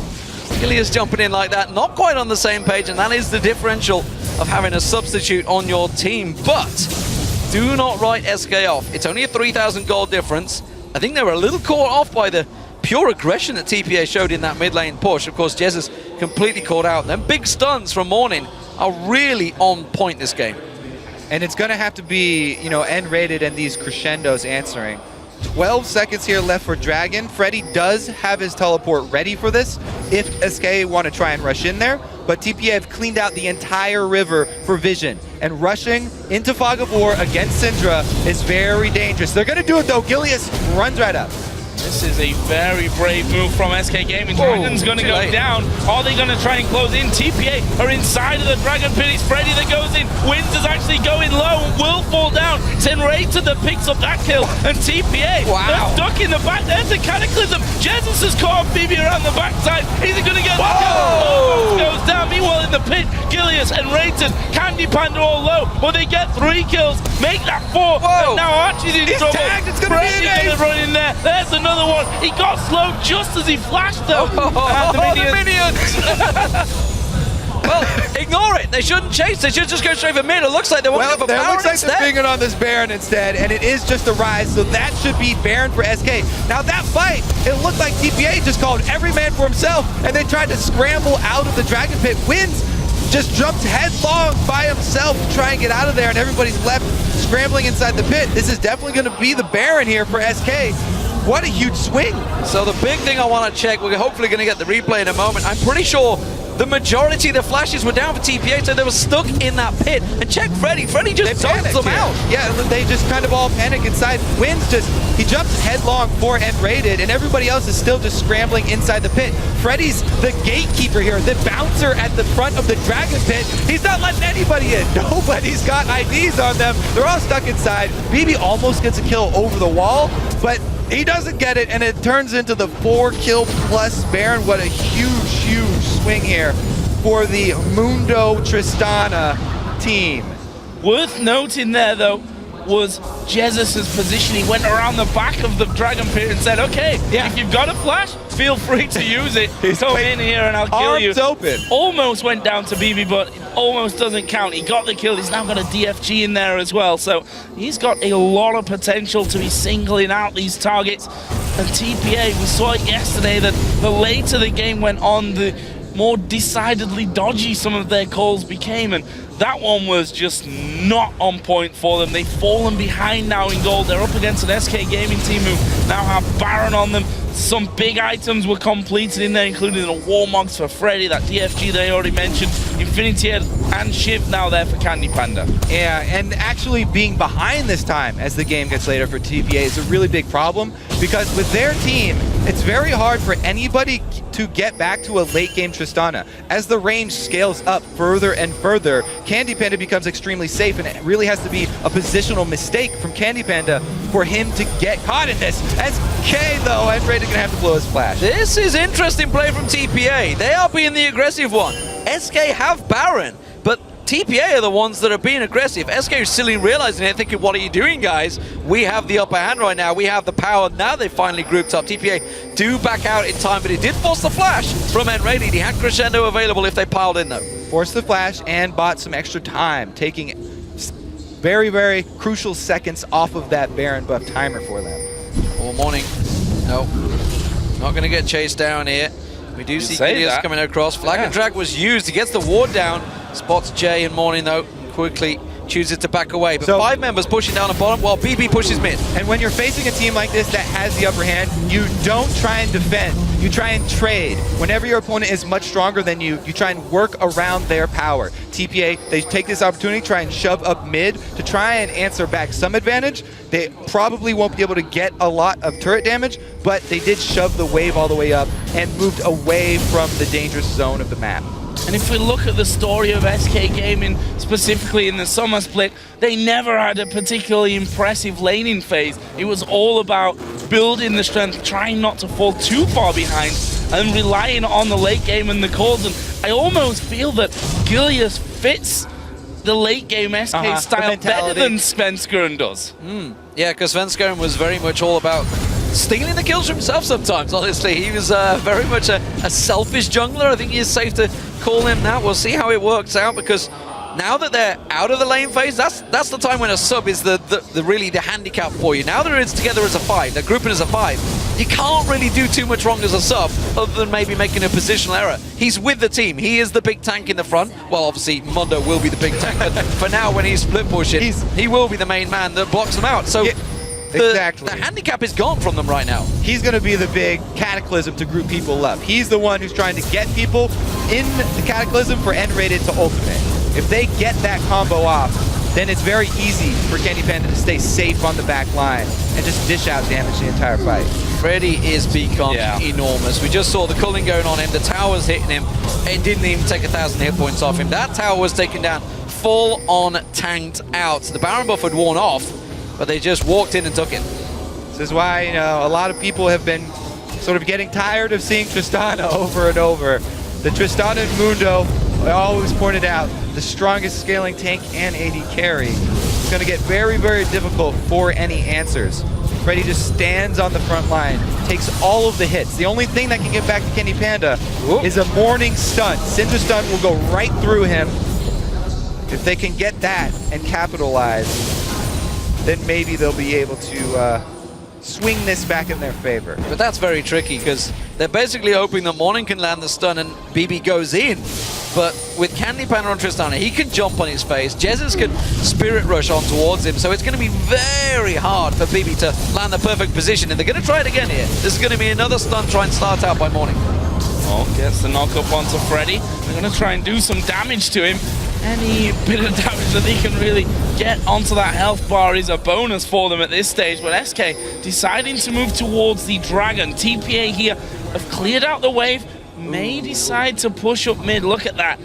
Gilius jumping in like that, not quite on the same page, and that is the differential of having a substitute on your team. But do not write SK off. It's only a 3,000 gold difference. I think they were a little caught off by the pure aggression that TPA showed in that mid lane push. Of course, Jez is completely caught out. Them big stuns from Morning are really on point this game. and it's going to have to be, N-rated and these crescendos answering. 12 seconds here left for Dragon. Freddy does have his teleport ready for this if SK want to try and rush in there, but TPA have cleaned out the entire river for vision, and rushing into Fog of War against Syndra is very dangerous. They're going to do it though. Gilius runs right up. This is a very brave move from SK Gaming. Dragon's going to go down. Are they going to try and close in? TPA are inside of the Dragon Pit. It's Freddy that goes in. Wins is actually going low and will fall down. It's Enrated that picks up that kill. And TPA, they're stuck in the back. There's a Cataclysm. Jesus has caught Phoebe around the backside. Is he going to get the kill? Almost goes down. Meanwhile, in the pit, Gilius and Enrated, Candy Panda all low. But they get 3 kills. Make that 4. And now Archie's in trouble. Tagged. It's going to be an ace. Run in there. There's another one. He got slowed just as he flashed though. The minions! Well, ignore it. They shouldn't chase. They should just go straight for mid. It looks like they want to go for Baron looks like instead. they're bringing on this Baron instead, and it is just a rise, so that should be Baron for SK. Now that fight, it looked like TPA just called every man for himself, and they tried to scramble out of the Dragon Pit. Wins just jumped headlong by himself to try and get out of there, and everybody's left scrambling inside the pit. This is definitely going to be the Baron here for SK. What a huge swing. So the big thing I want to check, we're hopefully going to get the replay in a moment. I'm pretty sure the majority of the flashes were down for TPA, so they were stuck in that pit. And check Freddy. Freddy just zones them out. Yeah, they just kind of all panic inside. Wins he jumps headlong for N-rated, and everybody else is still just scrambling inside the pit. Freddy's the gatekeeper here, the bouncer at the front of the Dragon Pit. He's not letting anybody in. Nobody's got IDs on them. They're all stuck inside. BB almost gets a kill over the wall, but he doesn't get it, and it turns into the 4-kill plus Baron. What a huge swing here for the Mundo Tristana team. Worth noting there, though, was Jesus' position. He went around the back of the Dragon Pit and said, okay, if you've got a flash, feel free to use it. Come in here and I'll kill you. Arms open. Almost went down to BB, but almost doesn't count. He got the kill. He's now got a DFG in there as well. So he's got a lot of potential to be singling out these targets. And TPA, we saw it yesterday that the later the game went on, the more decidedly dodgy some of their calls became, and that one was just not on point for them. They've fallen behind now in gold. They're up against an SK Gaming team who now have Baron on them. Some big items were completed in there, including the Warmogs for Freddy, that DFG they already mentioned, Infinity Head and Shiv now there for Candy Panda. Yeah, and actually being behind this time as the game gets later for TPA is a really big problem, because with their team, it's very hard for anybody to get back to a late game Tristana. As the range scales up further and further, Candy Panda becomes extremely safe, and it really has to be a positional mistake from Candy Panda for him to get caught in this. SK though, and Ray gonna have to blow his flash. This is interesting play from TPA. They are being the aggressive one. SK have Baron, but TPA are the ones that are being aggressive. SK is still realizing it, thinking, what are you doing, guys? We have the upper hand right now. We have the power. Now they finally grouped up. TPA do back out in time, but he did force the flash from N-Rated. He had Crescendo available if they piled in, though. Forced the flash and bought some extra time, taking very crucial seconds off of that Baron buff timer for them. All morning. No. Not going to get chased down here. We do see Gideus coming across. Flag and drag was used. He gets the ward down. Spots Jay and Morning, though, and quickly chooses to back away. But 5 members pushing down the bottom while BB pushes mid. And when you're facing a team like this that has the upper hand, you don't try and defend. You try and trade. Whenever your opponent is much stronger than you, you try and work around their power. TPA, they take this opportunity, try and shove up mid to try and answer back some advantage. They probably won't be able to get a lot of turret damage, but they did shove the wave all the way up and moved away from the dangerous zone of the map. And if we look at the story of SK Gaming, specifically in the summer split, they never had a particularly impressive laning phase. It was all about building the strength, trying not to fall too far behind, and relying on the late game and the calls. And I almost feel that Gilius fits the late game SK style better than Svenskeren does. Yeah, because Svenskeren was very much all about stealing the kills for himself sometimes, honestly. He was very much a selfish jungler. I think he is safe to call him that. We'll see how it works out, because now that they're out of the lane phase, that's the time when a sub is the really the handicap for you. Now that it's together as a 5, they're grouping as a 5, you can't really do too much wrong as a sub, other than maybe making a positional error. He's with the team. He is the big tank in the front. Well, obviously, Mondo will be the big tank, but for now, when he's split pushing, he will be the main man that blocks them out. So yeah, exactly. The handicap is gone from them right now. He's going to be the big cataclysm to group people up. He's the one who's trying to get people in the cataclysm for end rated to ultimate. If they get that combo off, then it's very easy for Candy Panda to stay safe on the back line and just dish out damage the entire fight. Freddy is become enormous. We just saw the culling going on him, the tower's hitting him. It didn't even take 1,000 hit points off him. That tower was taken down, full on tanked out. The Baron buff had worn off, but they just walked in and took it. This is why, you know, a lot of people have been sort of getting tired of seeing Tristana over and over. The Tristana and Mundo, I always pointed out, the strongest scaling tank and AD carry. It's going to get very, very difficult for any answers. Freddy just stands on the front line, takes all of the hits. The only thing that can get back to Candy Panda is a morning stun. Cinder stun will go right through him. If they can get that and capitalize, then maybe they'll be able to swing this back in their favor. But that's very tricky because they're basically hoping that Morning can land the stun and BB goes in. But with Candy Panda on Tristana, he can jump on his face. Jesus can Spirit Rush on towards him. So it's going to be very hard for BB to land the perfect position. And they're going to try it again here. This is going to be another stun try and start out by Morning. Oh, gets the knock up onto Freddy. They're going to try and do some damage to him. Any bit of damage that they can really get onto that health bar is a bonus for them at this stage. But SK deciding to move towards the Dragon. TPA here have cleared out the wave. May decide to push up mid. Look at that.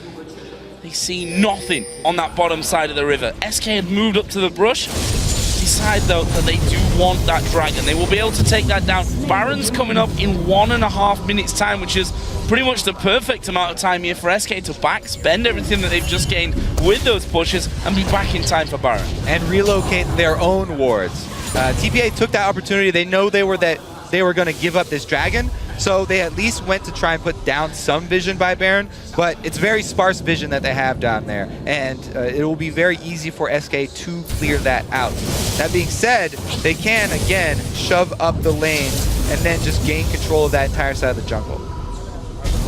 They see nothing on that bottom side of the river. SK had moved up to the brush. Decide though that they do want that Dragon. They will be able to take that down. Baron's coming up in 1.5 minutes time, which is pretty much the perfect amount of time here for SK to back spend everything that they've just gained with those pushes and be back in time for Baron. And relocate their own wards. TPA took that opportunity. They know they were going to give up this Dragon, so they at least went to try and put down some vision by Baron, but it's very sparse vision that they have down there, and it will be very easy for SK to clear that out. That being said, they can, again, shove up the lane and then just gain control of that entire side of the jungle.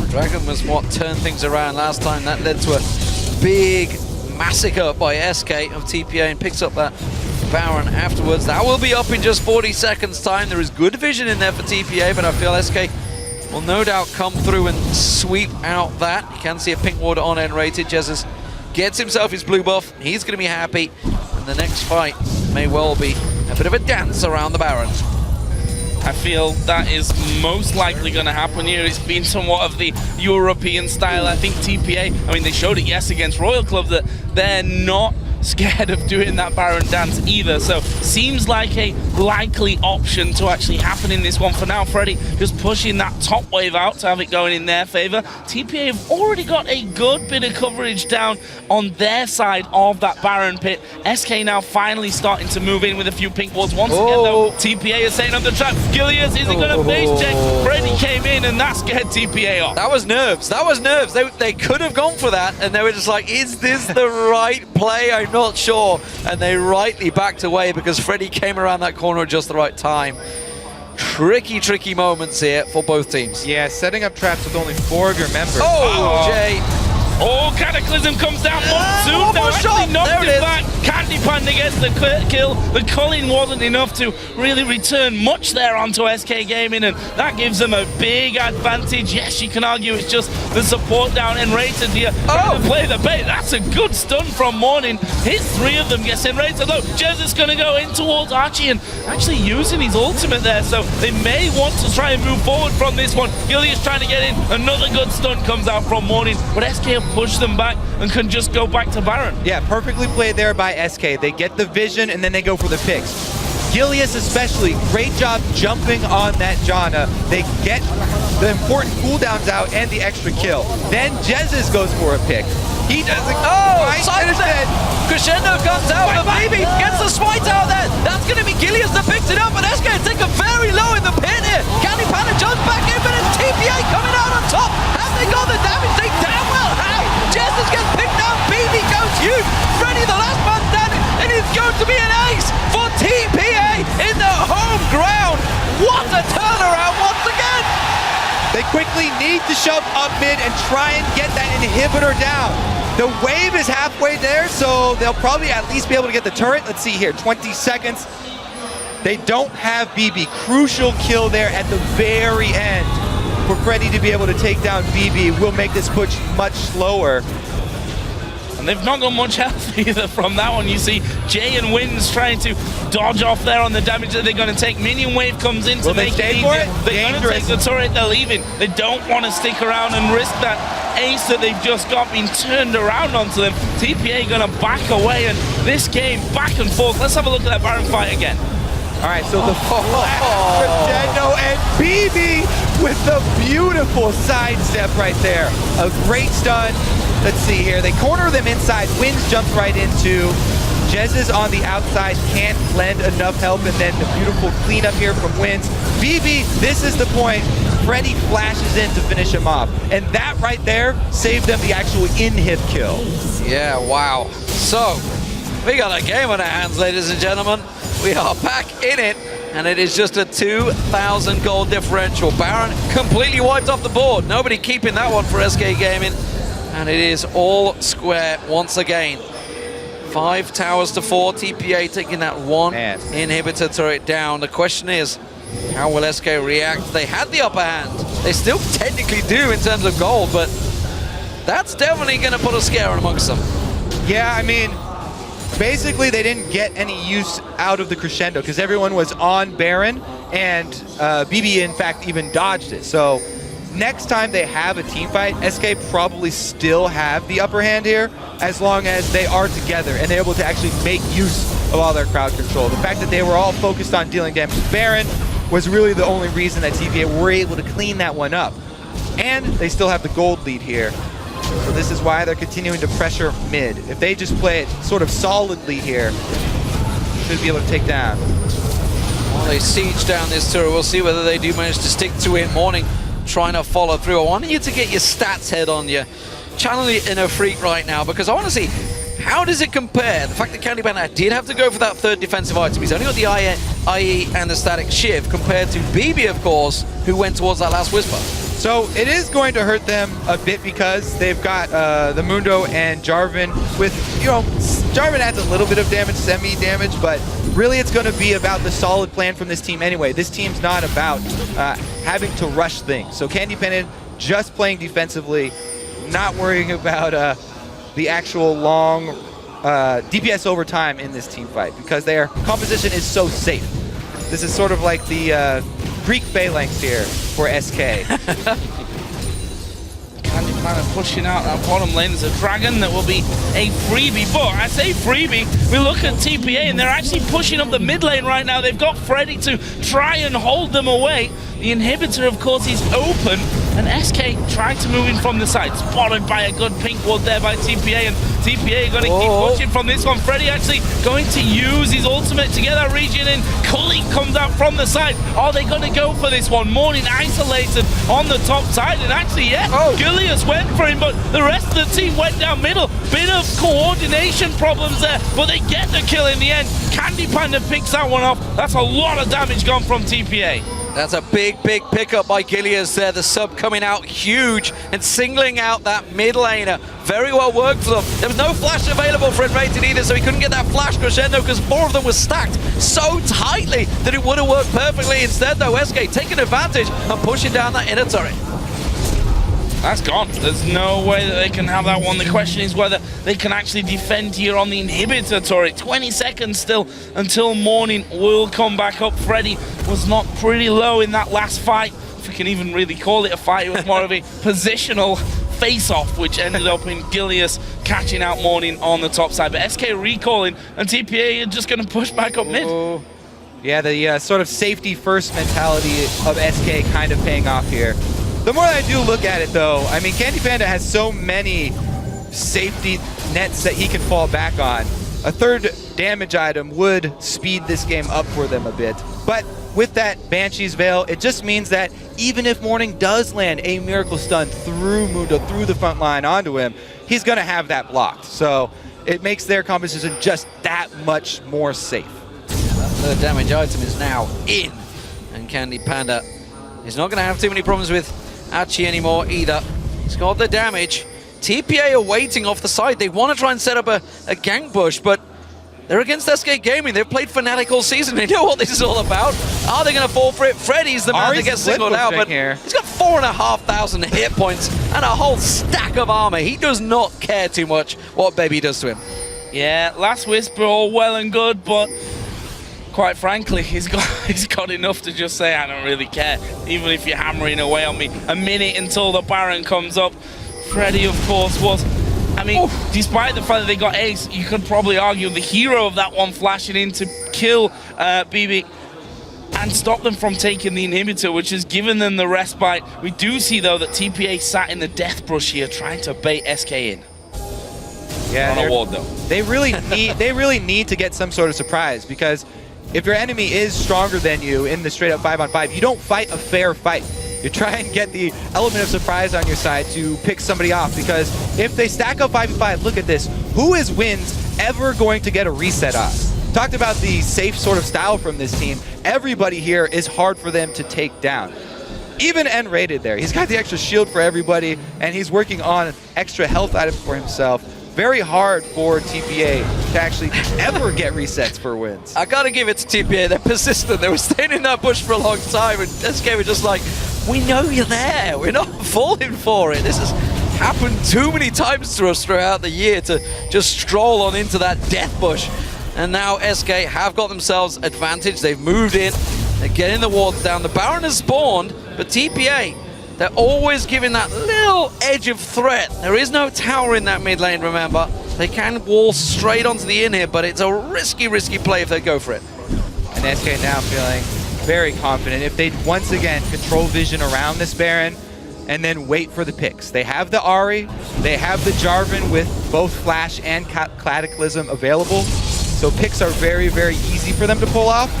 Dragon was what turned things around last time. That led to a big massacre by SK of TPA and picks up that Baron afterwards. That will be up in just 40 seconds time. There is good vision in there for TPA, but I feel SK will no doubt come through and sweep out that. You can see a pink ward on N-rated. Jesus gets himself his blue buff. He's going to be happy. And the next fight may well be a bit of a dance around the Baron. I feel that is most likely going to happen here. It's been somewhat of the European style. I think TPA, I mean, they showed it, yes, against Royal Club, that they're not scared of doing that Baron dance either. So seems like a likely option to actually happen in this one. For now, Freddy just pushing that top wave out to have it going in their favor. TPA have already got a good bit of coverage down on their side of that Baron pit. SK now finally starting to move in with a few pink wards. Once again though, TPA is saying on the trap, Gilius, is he going to face check? Freddy came in and that scared TPA off. That was nerves. That was nerves. They could have gone for that and they were just like, is this the right play? I'm not sure. And they rightly backed away because Freddy came around that corner at just the right time. Tricky moments here for both teams. Yeah, setting up traps with only 4 of your members. Oh, Jay. Oh, Cataclysm comes down Monsoon. Now actually knocked it back. Candy Panda gets the kill. The culling wasn't enough to really return much there onto SK Gaming, and that gives them a big advantage. Yes, you can argue it's just the support down and rated here. Trying to play the bait. That's a good stun from Morning. Hits 3 of them, gets rated though. Jesus going to go in towards Archie and actually using his ultimate there, so they may want to try and move forward from this one. Gilius trying to get in. Another good stun comes out from Morning, but SK have pushed them back and can just go back to Baron. Yeah, perfectly played there by SK. They get the vision and then they go for the picks. Gilius especially, great job jumping on that Janna. They get the important cooldowns out and the extra kill. Then Jesus goes for a pick. He doesn't quite finish it. Crescendo comes out, but maybe gets the smite out there. That's going to be Gilius that picks it up, and SK take a very low in the pit here. Candy Panda jumps back in, but it's TPA coming out on top. Have they got the damage? They damn well have. Jesus gets picked down. BB goes huge. going to be an ace for TPA in the home ground. What a turnaround once again. They quickly need to shove up mid and try and get that inhibitor down. The wave is halfway there, so they'll probably at least be able to get the turret. Let's see here, 20 seconds. They don't have BB. Crucial kill there at the very end. For Freddy to be able to take down BB will make this push much slower. And they've not got much health either from that one. You see Jay and Wins trying to dodge off there on the damage that they're going to take. Minion wave comes in to make it easy. They're going to take the turret, they're leaving. They don't want to stick around and risk that ace that they've just got being turned around onto them. TPA going to back away, and this game back and forth. Let's have a look at that Baron fight again. All right, so the Crescendo and BB with the beautiful sidestep right there. A great stun. Let's see here. They corner them inside. Wins jumps right into. Jez is on the outside, can't lend enough help, and then the beautiful cleanup here from Wins. BB, this is the point. Freddy flashes in to finish him off. And that right there saved them the actual in-hit kill. Yeah, wow. So, we got a game on our hands, ladies and gentlemen. We are back in it, and it is just a 2,000 gold differential. Baron completely wiped off the board. Nobody keeping that one for SK Gaming, and it is all square once again. 5 towers to 4. TPA taking that one inhibitor turret down. The question is, how will SK react? They had the upper hand. They still technically do in terms of gold, but that's definitely going to put a scare amongst them. Yeah, I mean, basically, they didn't get any use out of the Crescendo because everyone was on Baron, and BB, in fact, even dodged it. So next time they have a team fight, SK probably still have the upper hand here as long as they are together and they're able to actually make use of all their crowd control. The fact that they were all focused on dealing damage to Baron was really the only reason that TPA were able to clean that one up. And they still have the gold lead here. So this is why they're continuing to pressure mid. If they just play it sort of solidly here, should be able to take down. Well, they siege down this turret. We'll see whether they do manage to stick to it. Morning trying to follow through. I want you to get your stats head on you. Channel your inner freak right now, because I want to see how does it compare. The fact that Candy Bandit did have to go for that third defensive item. He's only got the IE and the static shiv compared to BB, of course, who went towards that last Whisper. So it is going to hurt them a bit because they've got the Mundo and Jarvan with, you know, Jarvan adds a little bit of damage, semi-damage, but really it's going to be about the solid plan from this team anyway. This team's not about having to rush things. So Candy Pendant just playing defensively, not worrying about the actual long DPS over time in this team fight because their composition is so safe. This is sort of like the Greek phalanx here for SK. Candy Planet pushing out that bottom lane. There's a dragon that will be a freebie. But I say freebie, we look at TPA and they're actually pushing up the mid lane right now. They've got Freddy to try and hold them away. The inhibitor, of course, is open, and SK tried to move in from the side. Spotted by a good pink ward there by TPA, and TPA going to keep pushing from this one. Freddy actually going to use his ultimate to get that region in. Cully comes out from the side. Are they going to go for this one? Morning isolated on the top side, and actually, Gilius went for him, but the rest of the team went down middle. Bit of coordination problems there, but they get the kill in the end. Candy Panda picks that one off. That's a lot of damage gone from TPA. That's a big pickup by Gilius there. The sub coming out huge and singling out that mid laner. Very well worked for them. There was no flash available for Enrated either, so he couldn't get that flash Crescendo because 4 of them were stacked so tightly that it would have worked perfectly. Instead, though, SK taking advantage and pushing down that inner turret. That's gone. There's no way that they can have that one. The question is whether they can actually defend here on the inhibitor turret. 20 seconds still until morning will come back up. Freddy was not pretty low in that last fight, if we can even really call it a fight. It was more of a positional face-off, which ended up in Gilius catching out Morning on the top side. But SK recalling, and TPA are just going to push back up mid. Yeah, the sort of safety-first mentality of SK kind of paying off here. The more I do look at it, though, I mean, Candy Panda has so many safety nets that he can fall back on. A third damage item would speed this game up for them a bit. But with that Banshee's Veil, it just means that even if Morning does land a Miracle Stun through Mundo, through the front line onto him, he's going to have that blocked. So it makes their composition just that much more safe. The damage item is now in, and Candy Panda is not going to have too many problems with Achi anymore either. He's got the damage. TPA are waiting off the side. They want to try and set up a gank push, but they're against SK Gaming. They've played Fnatic all season. They know what this is all about. Are they going to fall for it? Freddy's the man that gets singled out, but he's got 4,500 hit points and a whole stack of armor. He does not care too much what Baby does to him. Yeah, Last Whisper, all well and good, but quite frankly, he's got enough to just say, I don't really care, even if you're hammering away on me. A minute until the Baron comes up. Freddy, of course, was, I mean, despite the fact that they got Ace, you could probably argue the hero of that one flashing in to kill BB and stop them from taking the inhibitor, which has given them the respite. We do see, though, that TPA sat in the death brush here trying to bait SK in. Yeah, on a ward, though. They really need to get some sort of surprise, because if your enemy is stronger than you in the straight up 5-on-5, you don't fight a fair fight. You try and get the element of surprise on your side to pick somebody off, because if they stack up 5v5, look at this. Who is Wins ever going to get a reset off? Talked about the safe sort of style from this team. Everybody here is hard for them to take down. Even N-rated there. He's got the extra shield for everybody, and he's working on extra health items for himself. Very hard for TPA to actually ever get resets for Wins. I gotta give it to TPA. They're persistent. They were staying in that bush for a long time, and SK were just like, we know you're there. We're not falling for it. This has happened too many times to us throughout the year to just stroll on into that death bush. And now SK have got themselves advantage. They've moved in. They're getting the wards down. The Baron has spawned, but TPA, they're always giving that little edge of threat. There is no tower in that mid lane, remember. They can wall straight onto the in here, but it's a risky play if they go for it. And SK now feeling very confident. If they once again control vision around this Baron and then wait for the picks. They have the Ahri, they have the Jarvan with both Flash and Cataclysm available. So picks are very easy for them to pull off.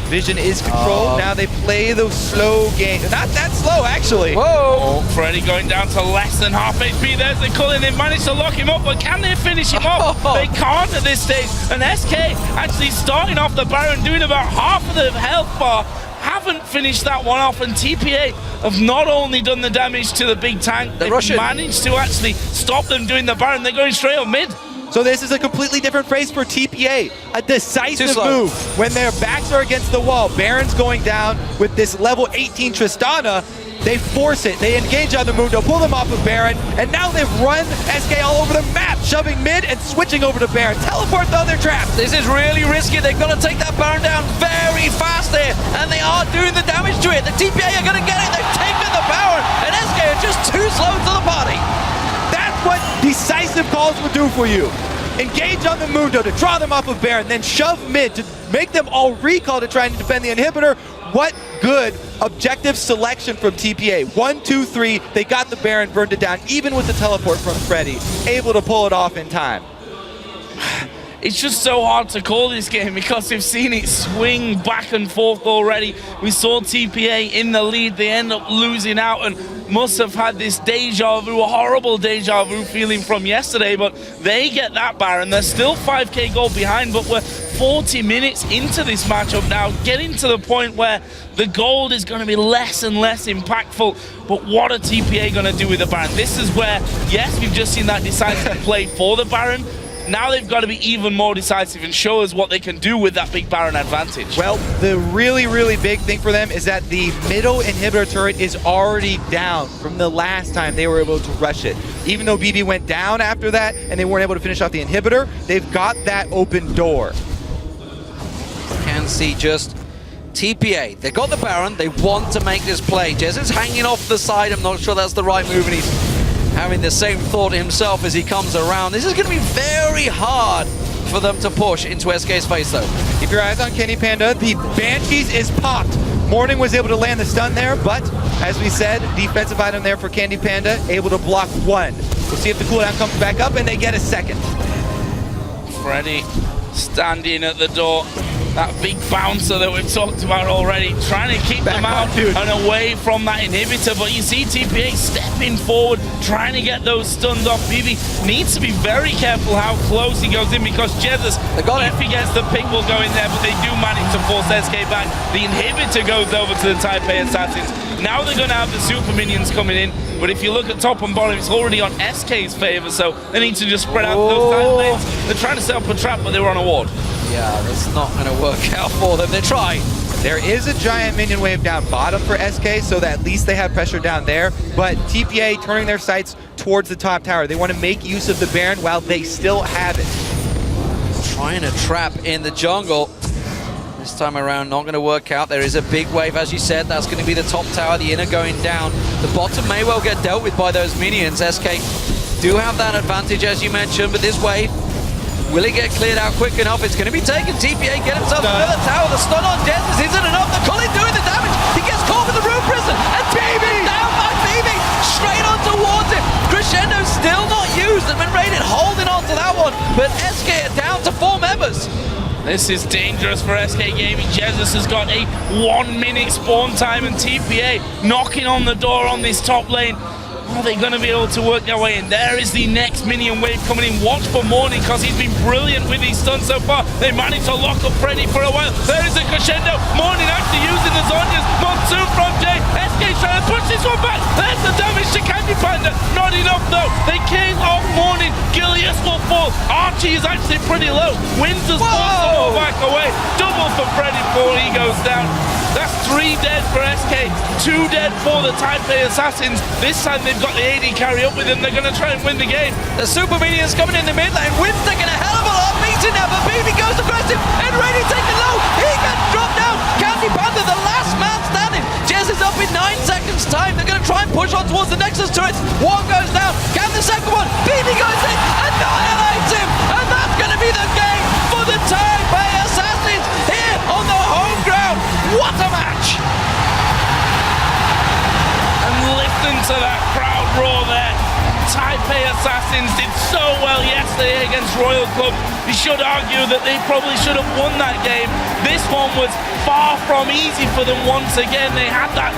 Vision is controlled. Now they play those slow games. Not that slow, actually. Whoa! Freddy going down to less than half HP. There's the culling. They managed to lock him up, but can they finish him off? They can't at this stage. And SK actually starting off the Baron, doing about half of the health bar. Haven't finished that one off, and TPA have not only done the damage to the big tank, they've managed to actually stop them doing the Baron. They're going straight on mid. So this is a completely different phase for TPA. A decisive move when their backs are against the wall. Baron's going down with this level 18 Tristana. They force it. They engage on the Mundo, pull them off of Baron, and now they've run SK all over the map, shoving mid and switching over to Baron. Teleport on their traps. This is really risky. They've got to take that Baron down very fast there, and they are doing the damage to it. The TPA are going to get it. They've taken the Baron, and SK are just too slow to the party. That's what decisive calls will do for you. Engage on the Mundo to draw them off of Baron, then shove mid to make them all recall to try and defend the inhibitor. What good objective selection from TPA. 1, 2, 3, they got the Baron, burned it down, even with the teleport from Freddy, able to pull it off in time. It's just so hard to call this game because we've seen it swing back and forth already. We saw TPA in the lead. They end up losing out and must have had this deja vu, a horrible deja vu feeling from yesterday, but they get that Baron. They're still 5k gold behind, but we're 40 minutes into this matchup now, getting to the point where the gold is going to be less and less impactful. But what are TPA going to do with the Baron? This is where, yes, we've just seen that decisive play for the Baron. Now they've got to be even more decisive and show us what they can do with that big Baron advantage. Well, the really big thing for them is that the middle inhibitor turret is already down from the last time they were able to rush it. Even though BB went down after that and they weren't able to finish off the inhibitor, they've got that open door. Can see just TPA. They got the Baron. They want to make this play. Jez is hanging off the side. I'm not sure that's the right move, and he's having the same thought himself as he comes around. This is going to be very hard for them to push into SK's face, though. Keep your eyes on Candy Panda. The Banshees is popped. Morning was able to land the stun there, but as we said, defensive item there for Candy Panda, able to block one. We'll see if the cooldown comes back up and they get a second. Freddy standing at the door. that big bouncer that we've talked about already, trying to keep them out and away from that inhibitor. But you see TPA stepping forward, trying to get those stuns off. BB needs to be very careful how close he goes in, because Jesus, if he gets the pick, will go in there, but they do manage to force SK back. The inhibitor goes over to the Taipei Assassins. Now they're going to have the super minions coming in, but if you look at top and bottom, it's already on SK's favor, so they need to just spread out those side lanes. They're trying to set up a trap, but they were on a ward. Yeah, that's not going to work out for them. They're trying. There is a giant minion wave down bottom for SK, so that at least they have pressure down there. But TPA turning their sights towards the top tower. They want to make use of the Baron while they still have it. Trying to trap in the jungle. This time around, not going to work out. There is a big wave, as you said. That's going to be the top tower, the inner going down. The bottom may well get dealt with by those minions. SK do have that advantage, as you mentioned, but this wave, will it get cleared out quick enough? It's going to be taken. TPA get himself to the tower. The stun on Jesus isn't enough. The Cully doing the damage. He gets caught with the Rune Prison. And BB down by BB. Straight on towards him. Crescendo still not used. And been rated holding on to that one. But SK are down to 4 members. This is dangerous for SK Gaming. Jesus has got a 1-minute spawn time, and TPA knocking on the door on this top lane. Are they going to be able to work their way in? There is the next minion wave coming in. Watch for Morning, because he's been brilliant with his stuns so far. They managed to lock up Freddy for a while. There is a Crescendo. Morning actually using the Zonias. Monsoon from Jay. SK trying to push this one back. There's the damage to Candy Panda. Not enough though. They came off Morning. Gilius will fall. Archie is actually pretty low. Winter's forced back away. Double for Freddy before he goes down. That's 3 dead for SK, 2 dead for the Taipei Assassins. This time they've got the AD carry up with them. They're going to try and win the game. The super minions coming in the mid lane. Wynn's taking a hell of a lot of beating now, but BB goes aggressive and ready to take it low. He gets dropped down. Candy Panda, the last man standing. Jez is up in 9 seconds time. They're going to try and push on towards the Nexus turrets. One goes down. Can the second one? BB goes in, annihilates him. And that's going to be the game for the Taipei Assassins here on the home ground. What a match! And listen to that crowd roar there. Taipei Assassins did so well yesterday against Royal Club. You should argue that they probably should have won that game. This one was far from easy for them once again. They had that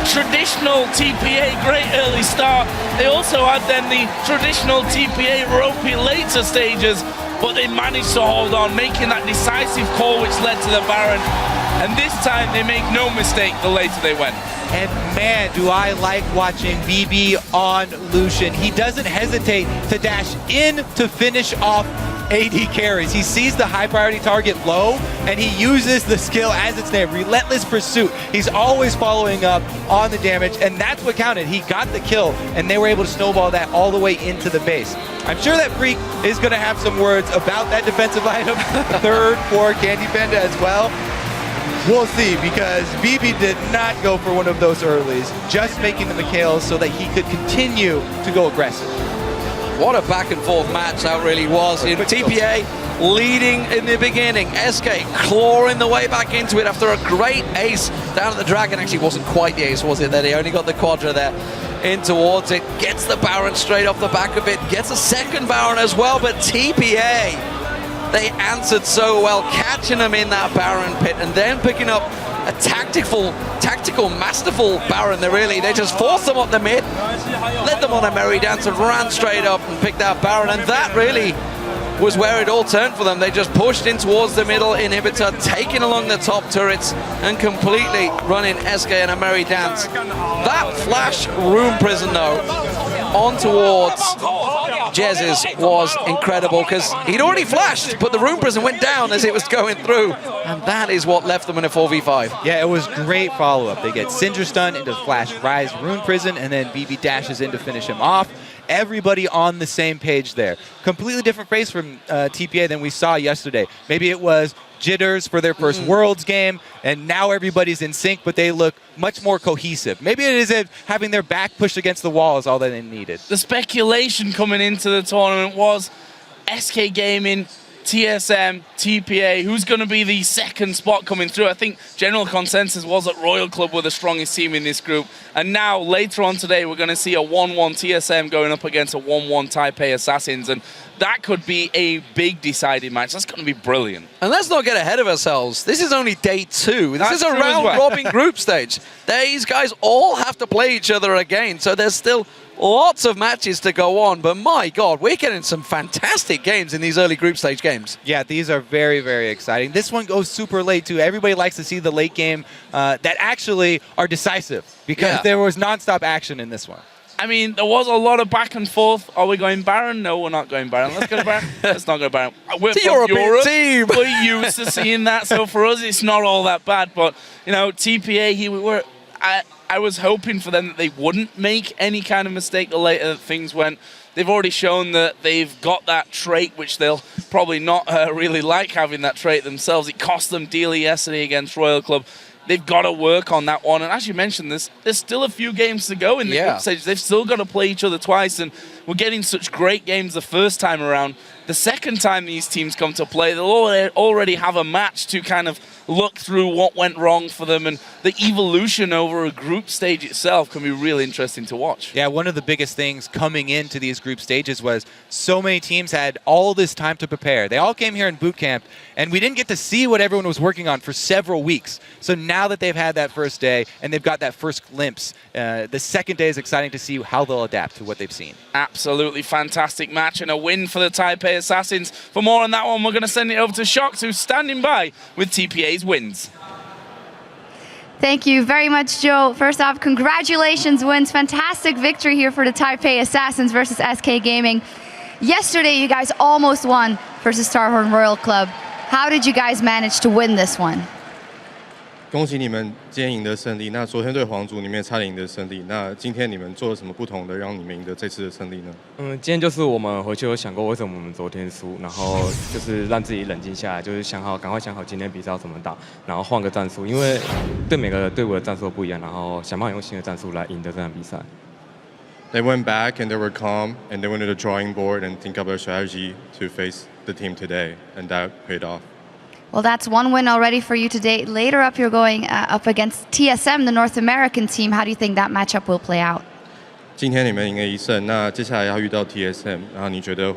traditional TPA great early start. They also had then the traditional TPA ropey later stages, but they managed to hold on, making that decisive call which led to the Baron. And this time they make no mistake the later they went. And man, do I like watching BB on Lucian. He doesn't hesitate to dash in to finish off AD carries. He sees the high priority target low, and he uses the skill as its name, Relentless Pursuit. He's always following up on the damage, and that's what counted. He got the kill, and they were able to snowball that all the way into the base. I'm sure that Freak is going to have some words about that defensive item. Third for Candy Panda as well. We'll see, because BB did not go for one of those earlies, just making the McHales so that he could continue to go aggressive. What a back and forth match that really was. In TPA leading in the beginning, SK clawing the way back into it after a great ace down at the Dragon. Actually wasn't quite the ace, was it? That he only got the Quadra there in towards it. Gets the Baron straight off the back of it. Gets a second Baron as well, but TPA, they answered so well, catching them in that Baron pit and then picking up a tactical, masterful Baron. They just forced them up the mid, led them on a merry dance and ran straight up and picked that Baron, and that really was where it all turned for them. They just pushed in towards the middle inhibitor, taking along the top turrets and completely running SK in a merry dance. That flash Rune Prison though, on towards Jez's was incredible, because he'd already flashed, but the Rune Prison went down as it was going through, and that is what left them in a 4v5. Yeah, it was great follow-up. They get Cinder Stun into Flash Rise Rune Prison, and then BB dashes in to finish him off. Everybody on the same page there. Completely different face from TPA than we saw yesterday. Maybe it was jitters for their first Worlds game, and now everybody's in sync, but they look much more cohesive. Maybe it is having their back pushed against the wall is all that they needed. The speculation coming into the tournament was SK Gaming TSM, TPA, who's going to be the second spot coming through? I think general consensus was that Royal Club were the strongest team in this group. And now, later on today, we're going to see a 1-1 TSM going up against a 1-1 Taipei Assassins. And that could be a big deciding match. That's going to be brilliant. And let's not get ahead of ourselves. This is only day 2. This That's is a true as well. round-robin group stage. These guys all have to play each other again, so there's still lots of matches to go on. But my God, we're getting some fantastic games in these early group stage games. Yeah, these are very, very exciting. This one goes super late, too. Everybody likes to see the late game that actually are decisive because there was nonstop action in this one. I mean, there was a lot of back and forth. Are we going Baron? No, we're not going Baron. Let's go to Baron. Let's not go Baron. We're It's a from European Europe. team. We're used to seeing that, so for us, it's not all that bad. But, you know, TPA, I was hoping for them that they wouldn't make any kind of mistake the later that things went. They've already shown that they've got that trait, which they'll probably not really like having that trait themselves. It cost them dearly yesterday against Royal Club. They've got to work on that one. And as you mentioned, there's still a few games to go in the group stage. They've still got to play each other twice. And we're getting such great games the first time around. The second time these teams come to play, they'll already have a match to kind of look through what went wrong for them. And the evolution over a group stage itself can be really interesting to watch. Yeah, one of the biggest things coming into these group stages was so many teams had all this time to prepare. They all came here in boot camp, and we didn't get to see what everyone was working on for several weeks. So now that they've had that first day and they've got that first glimpse, the second day is exciting to see how they'll adapt to what they've seen. Absolutely fantastic match and a win for the Taipei Assassins. For more on that one, we're going to send it over to Shox, who's standing by with TPA's wins. Thank you very much, Joe. First off, congratulations, wins. Fantastic victory here for the Taipei Assassins versus SK Gaming. Yesterday, you guys almost won versus Starhorn Royal Club. How did you guys manage to win this one? 恭喜你们今天赢得胜利。那昨天对皇族你们也差点赢得胜利。那今天你们做了什么不同的，让你们赢得这次的胜利呢？今天就是我们回去有想过为什么我们昨天输，然后就是让自己冷静下来，就是赶快想好今天比赛要怎么打，然后换个战术，因为对每个队伍的战术都不一样，然后想办法用新的战术来赢得这场比赛。They went back and they were calm and they went to the drawing board and think of their strategy to face the team today, and that paid off. Well, that's one win already for you today. Later up, you're going up against TSM, the North American team. How do you think that matchup will play out? 今天你们赢了1胜，那接下来要遇到 TSM， 然后你觉得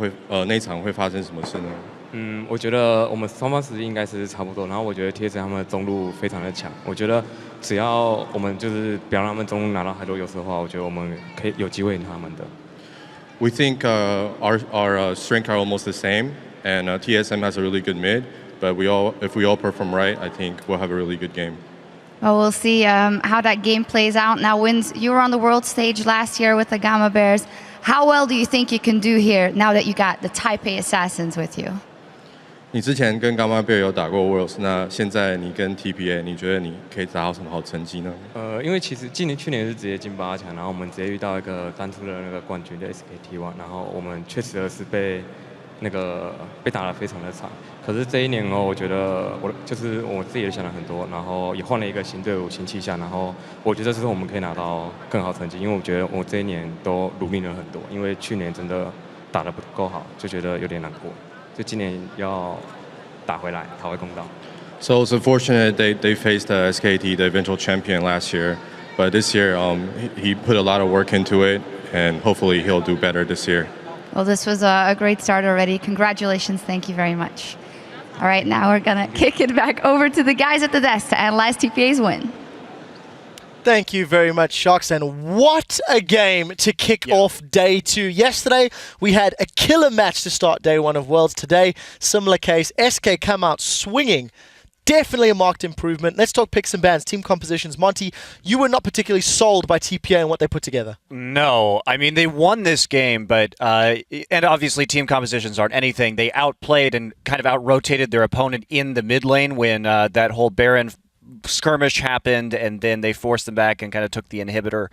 那场会发生什么事呢？我觉得我们双方实力应该是差不多，然后我觉得 TSM 他们的中路非常的强，我觉得只要我们就是不要让他们中路拿到太多优势的话，我觉得我们可以有机会赢他们的。We think our strengths are almost the same, and TSM has a really good mid. But if we all perform right, I think we'll have a really good game. Well, we'll see how that game plays out. Now, Wins, you were on the world stage last year with the Gamma Bears. How well do you think you can do here now that you got the Taipei Assassins with you? 你之前跟 Gamma Bear 有打过 Worlds， 那现在你跟 TPA， 你觉得你可以达到什么好成绩呢？因为其实去年是直接进8强，然后我们直接遇到一个单出的那个冠军的 SKT1， 然后我们确实是被打得非常的惨。可是这一年哦，我觉得我自己也想了很多，然后也换了一个新队伍、新气象，然后我觉得这是我们可以拿到更好成绩，因为我觉得我这一年都努力了很多，因为去年真的打得不够好，就觉得有点难过，就今年要打回来，讨回公道。So it's unfortunate they faced SKT, the eventual champion last year, but this year he put a lot of work into it, and hopefully he'll do better this year. Well, this was a great start already. Congratulations. Thank you very much. All right, now we're going to kick it back over to the guys at the desk to analyze TPA's win. Thank you very much, Shox. And what a game to kick off day 2. Yesterday, we had a killer match to start day 1 of Worlds. Today, similar case. SK come out swinging. Definitely a marked improvement. Let's talk picks and bans, team compositions. Monty, you were not particularly sold by TPA and what they put together. No. I mean, they won this game, but and obviously team compositions aren't anything. They outplayed and kind of out-rotated their opponent in the mid lane when that whole Baron skirmish happened, and then they forced them back and kind of took the inhibitor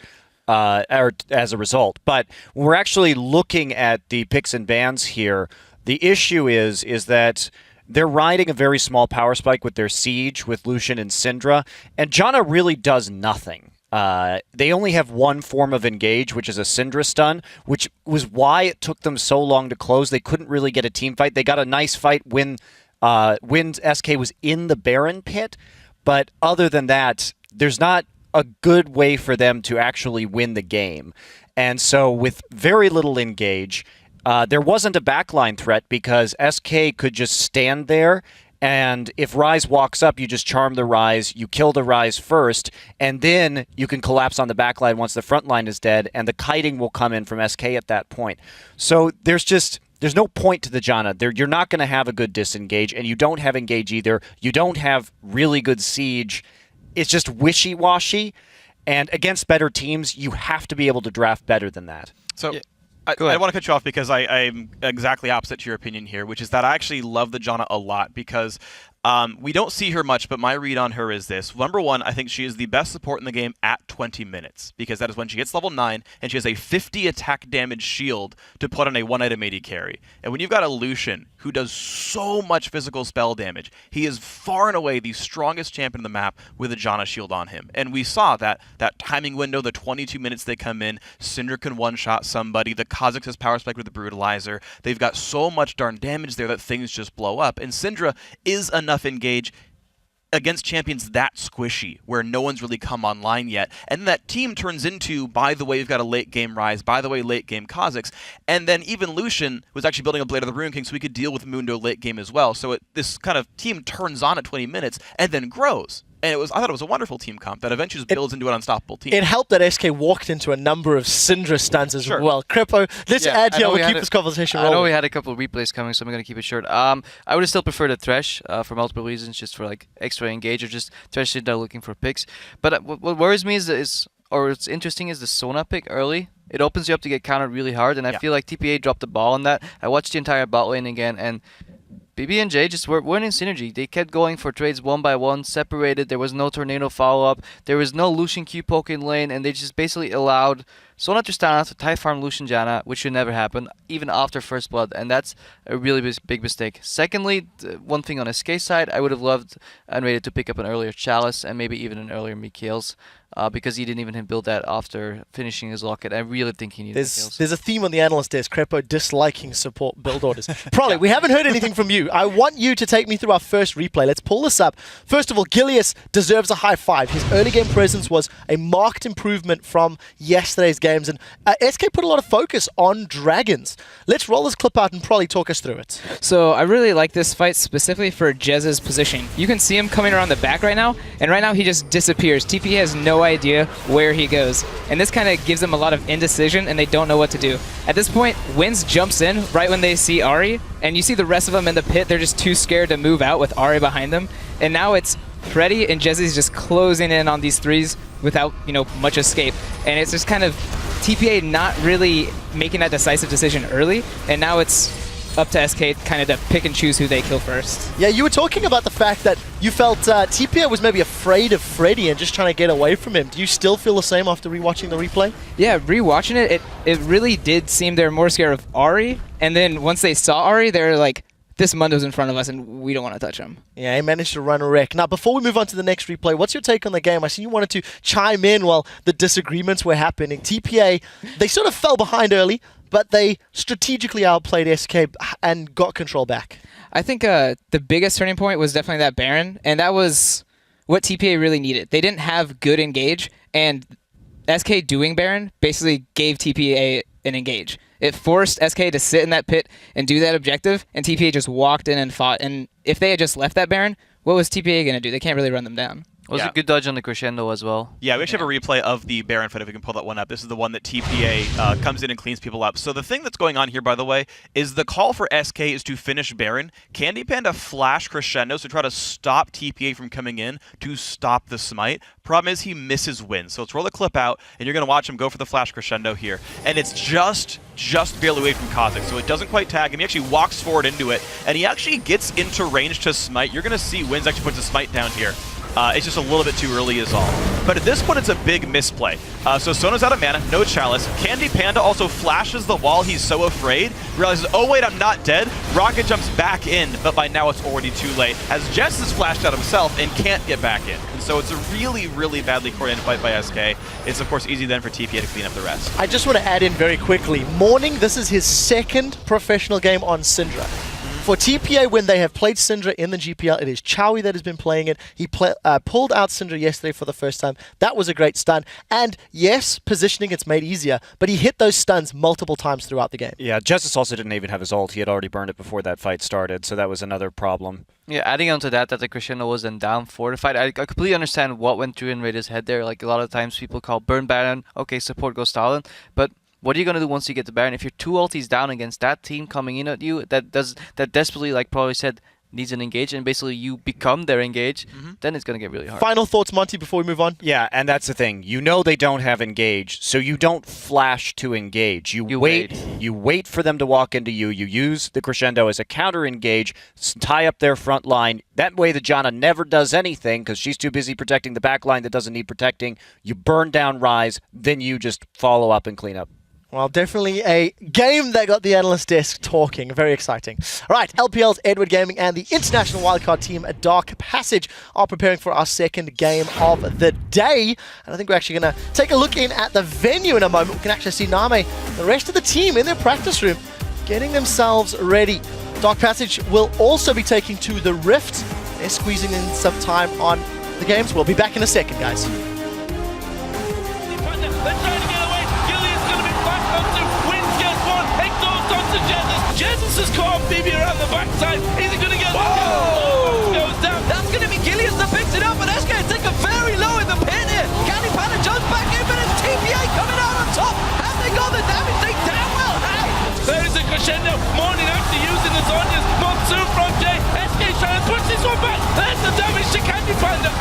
as a result. But when we're actually looking at the picks and bans here, the issue is that they're riding a very small power spike with their Siege, with Lucian and Syndra, and Janna really does nothing. they only have one form of engage, which is a Syndra stun, which was why it took them so long to close. They couldn't really get a team fight. They got a nice fight when SK was in the Baron pit, but other than that, there's not a good way for them to actually win the game. And so with very little engage, there wasn't a backline threat because SK could just stand there, and if Ryze walks up, you just charm the Ryze, you kill the Ryze first, and then you can collapse on the backline once the front line is dead, and the kiting will come in from SK at that point. So there's no point to the Janna. You're not going to have a good disengage, and you don't have engage either. You don't have really good siege. It's just wishy-washy, and against better teams, you have to be able to draft better than that. So I want to cut you off because I'm exactly opposite to your opinion here, which is that I actually love the Janna a lot because we don't see her much, but my read on her is this. Number one, I think she is the best support in the game at 20 minutes because that is when she gets level 9 and she has a 50 attack damage shield to put on a 1-item AD carry. And when you've got a Lucian who does so much physical spell damage, he is far and away the strongest champion on the map with a Janna shield on him. And we saw that timing window, the 22 minutes they come in, Syndra can one-shot somebody, the Kha'Zix has power spike with the Brutalizer. They've got so much darn damage there that things just blow up. And Syndra is enough engage against champions that squishy where no one's really come online yet, and that team turns into, by the way, we've got a late game Ryze, by the way, late game Kha'Zix, and then even Lucian was actually building a Blade of the Ruin King so we could deal with Mundo late game as well. So this kind of team turns on at 20 minutes and then grows. And I thought it was a wonderful team comp that eventually just builds into an unstoppable team. It helped that SK walked into a number of Syndra stuns as well. Kripo, let's add here. We'll keep this conversation rolling. I know we had a couple of replays coming, so I'm going to keep it short. I would have still preferred a Thresh for multiple reasons, just for like extra engage or just Thresh Syndra looking for picks. But what worries me or what's interesting is the Sona pick early. It opens you up to get countered really hard, and I feel like TPA dropped the ball on that. I watched the entire bot lane again, and BB and J just weren't in synergy. They kept going for trades one by one, separated. There was no tornado follow-up. There was no Lucian Q poke in lane, and they just basically allowed Sona Tristana to tie farm Lucian Janna, which should never happen, even after First Blood, and that's a really big mistake. Secondly, one thing on SK side, I would have loved Unrated to pick up an earlier Chalice and maybe even an earlier Mikhail's. Because he didn't even build that after finishing his locket. I really think he needed kills. There's a theme on the analyst desk, Crepo disliking support build orders. Prolly, we haven't heard anything from you. I want you to take me through our first replay. Let's pull this up. First of all, Gilius deserves a high five. His early game presence was a marked improvement from yesterday's games, and SK put a lot of focus on dragons. Let's roll this clip out and Prolly talk us through it. So I really like this fight specifically for Jez's position. You can see him coming around the back right now, and right now he just disappears. TP has no idea where he goes, and this kind of gives them a lot of indecision, and they don't know what to do. At this point, Wins jumps in right when they see Ahri, and you see the rest of them in the pit. They're just too scared to move out with Ahri behind them, and now it's Freddy and Jezzy's just closing in on these threes without, much escape, and it's just kind of TPA not really making that decisive decision early, and now it's up to SK kind of to pick and choose who they kill first. Yeah, you were talking about the fact that you felt TPA was maybe afraid of Freddy and just trying to get away from him. Do you still feel the same after rewatching the replay? Yeah, rewatching it really did seem they were more scared of Ahri, and then once they saw Ahri, they were like, this Mundo's in front of us and we don't want to touch him. Yeah, he managed to run a wreck. Now, before we move on to the next replay, what's your take on the game? I see you wanted to chime in while the disagreements were happening. TPA, they sort of fell behind early, but they strategically outplayed SK and got control back. I think the biggest turning point was definitely that Baron, and that was what TPA really needed. They didn't have good engage, and SK doing Baron basically gave TPA an engage. It forced SK to sit in that pit and do that objective, and TPA just walked in and fought. And if they had just left that Baron, what was TPA going to do? They can't really run them down. It was a good dodge on the crescendo as well. Yeah, we actually have a replay of the Baron fight if we can pull that one up. This is the one that TPA comes in and cleans people up. So the thing that's going on here, by the way, is the call for SK is to finish Baron. Candy Panda flash crescendos to try to stop TPA from coming in to stop the smite. Problem is he misses Win. So let's roll the clip out, and you're going to watch him go for the flash crescendo here. And it's just barely away from Kha'Zix, so it doesn't quite tag him. He actually walks forward into it, and he actually gets into range to smite. You're going to see Wins actually puts a smite down here. It's just a little bit too early is all. But at this point, it's a big misplay. So Sona's out of mana, no Chalice. Candy Panda also flashes the wall. He's so afraid. Realizes, oh wait, I'm not dead. Rocket jumps back in, but by now it's already too late, as Jess has flashed out himself and can't get back in. So it's a really, really badly coordinated fight by SK. It's, of course, easy then for TPA to clean up the rest. I just want to add in very quickly, Morning, this is his second professional game on Syndra. For TPA, when they have played Syndra in the GPL, it is Chowie that has been playing it. He pulled out Syndra yesterday for the first time. That was a great stun. And yes, positioning it's made easier, but he hit those stuns multiple times throughout the game. Yeah, Justice also didn't even have his ult. He had already burned it before that fight started, so that was another problem. Yeah, adding on to that the Crescendo was then down for the fight. I completely understand what went through in Raider's head there. Like, a lot of times people call burn Baron, okay, support goes Stalin, but what are you going to do once you get the Baron? If you're 2 ultis down against that team coming in at you, that desperately, like Probably said, needs an engage, and basically you become their engage, then it's going to get really hard. Final thoughts, Monty, before we move on? Yeah, and that's the thing. You know they don't have engage, so you don't flash to engage. You wait for them to walk into you. You use the Crescendo as a counter engage, tie up their front line. That way the Janna never does anything because she's too busy protecting the back line that doesn't need protecting. You burn down Ryze, then you just follow up and clean up. Well, definitely a game that got the analyst desk talking. Very exciting. All right, LPL's Edward Gaming and the international wildcard team at Dark Passage are preparing for our second game of the day. And I think we're actually going to take a look in at the venue in a moment. We can actually see Name, the rest of the team in their practice room, getting themselves ready. Dark Passage will also be taking to the Rift. They're squeezing in some time on the games. We'll be back in a second, guys. Jesus has caught Phoebe around the backside. Is he going to get the goes down? That's going to be Gillians that picks it up, but SK take a very low in the pin here. Candy Panda jumps back in, but it's TPA coming out on top. Have they got the damage? They damn well have. There is a Crescendo. Morning after using the Zonias. Monsoon from Jay. SK trying to push this one back. There's the damage to Candy Panda.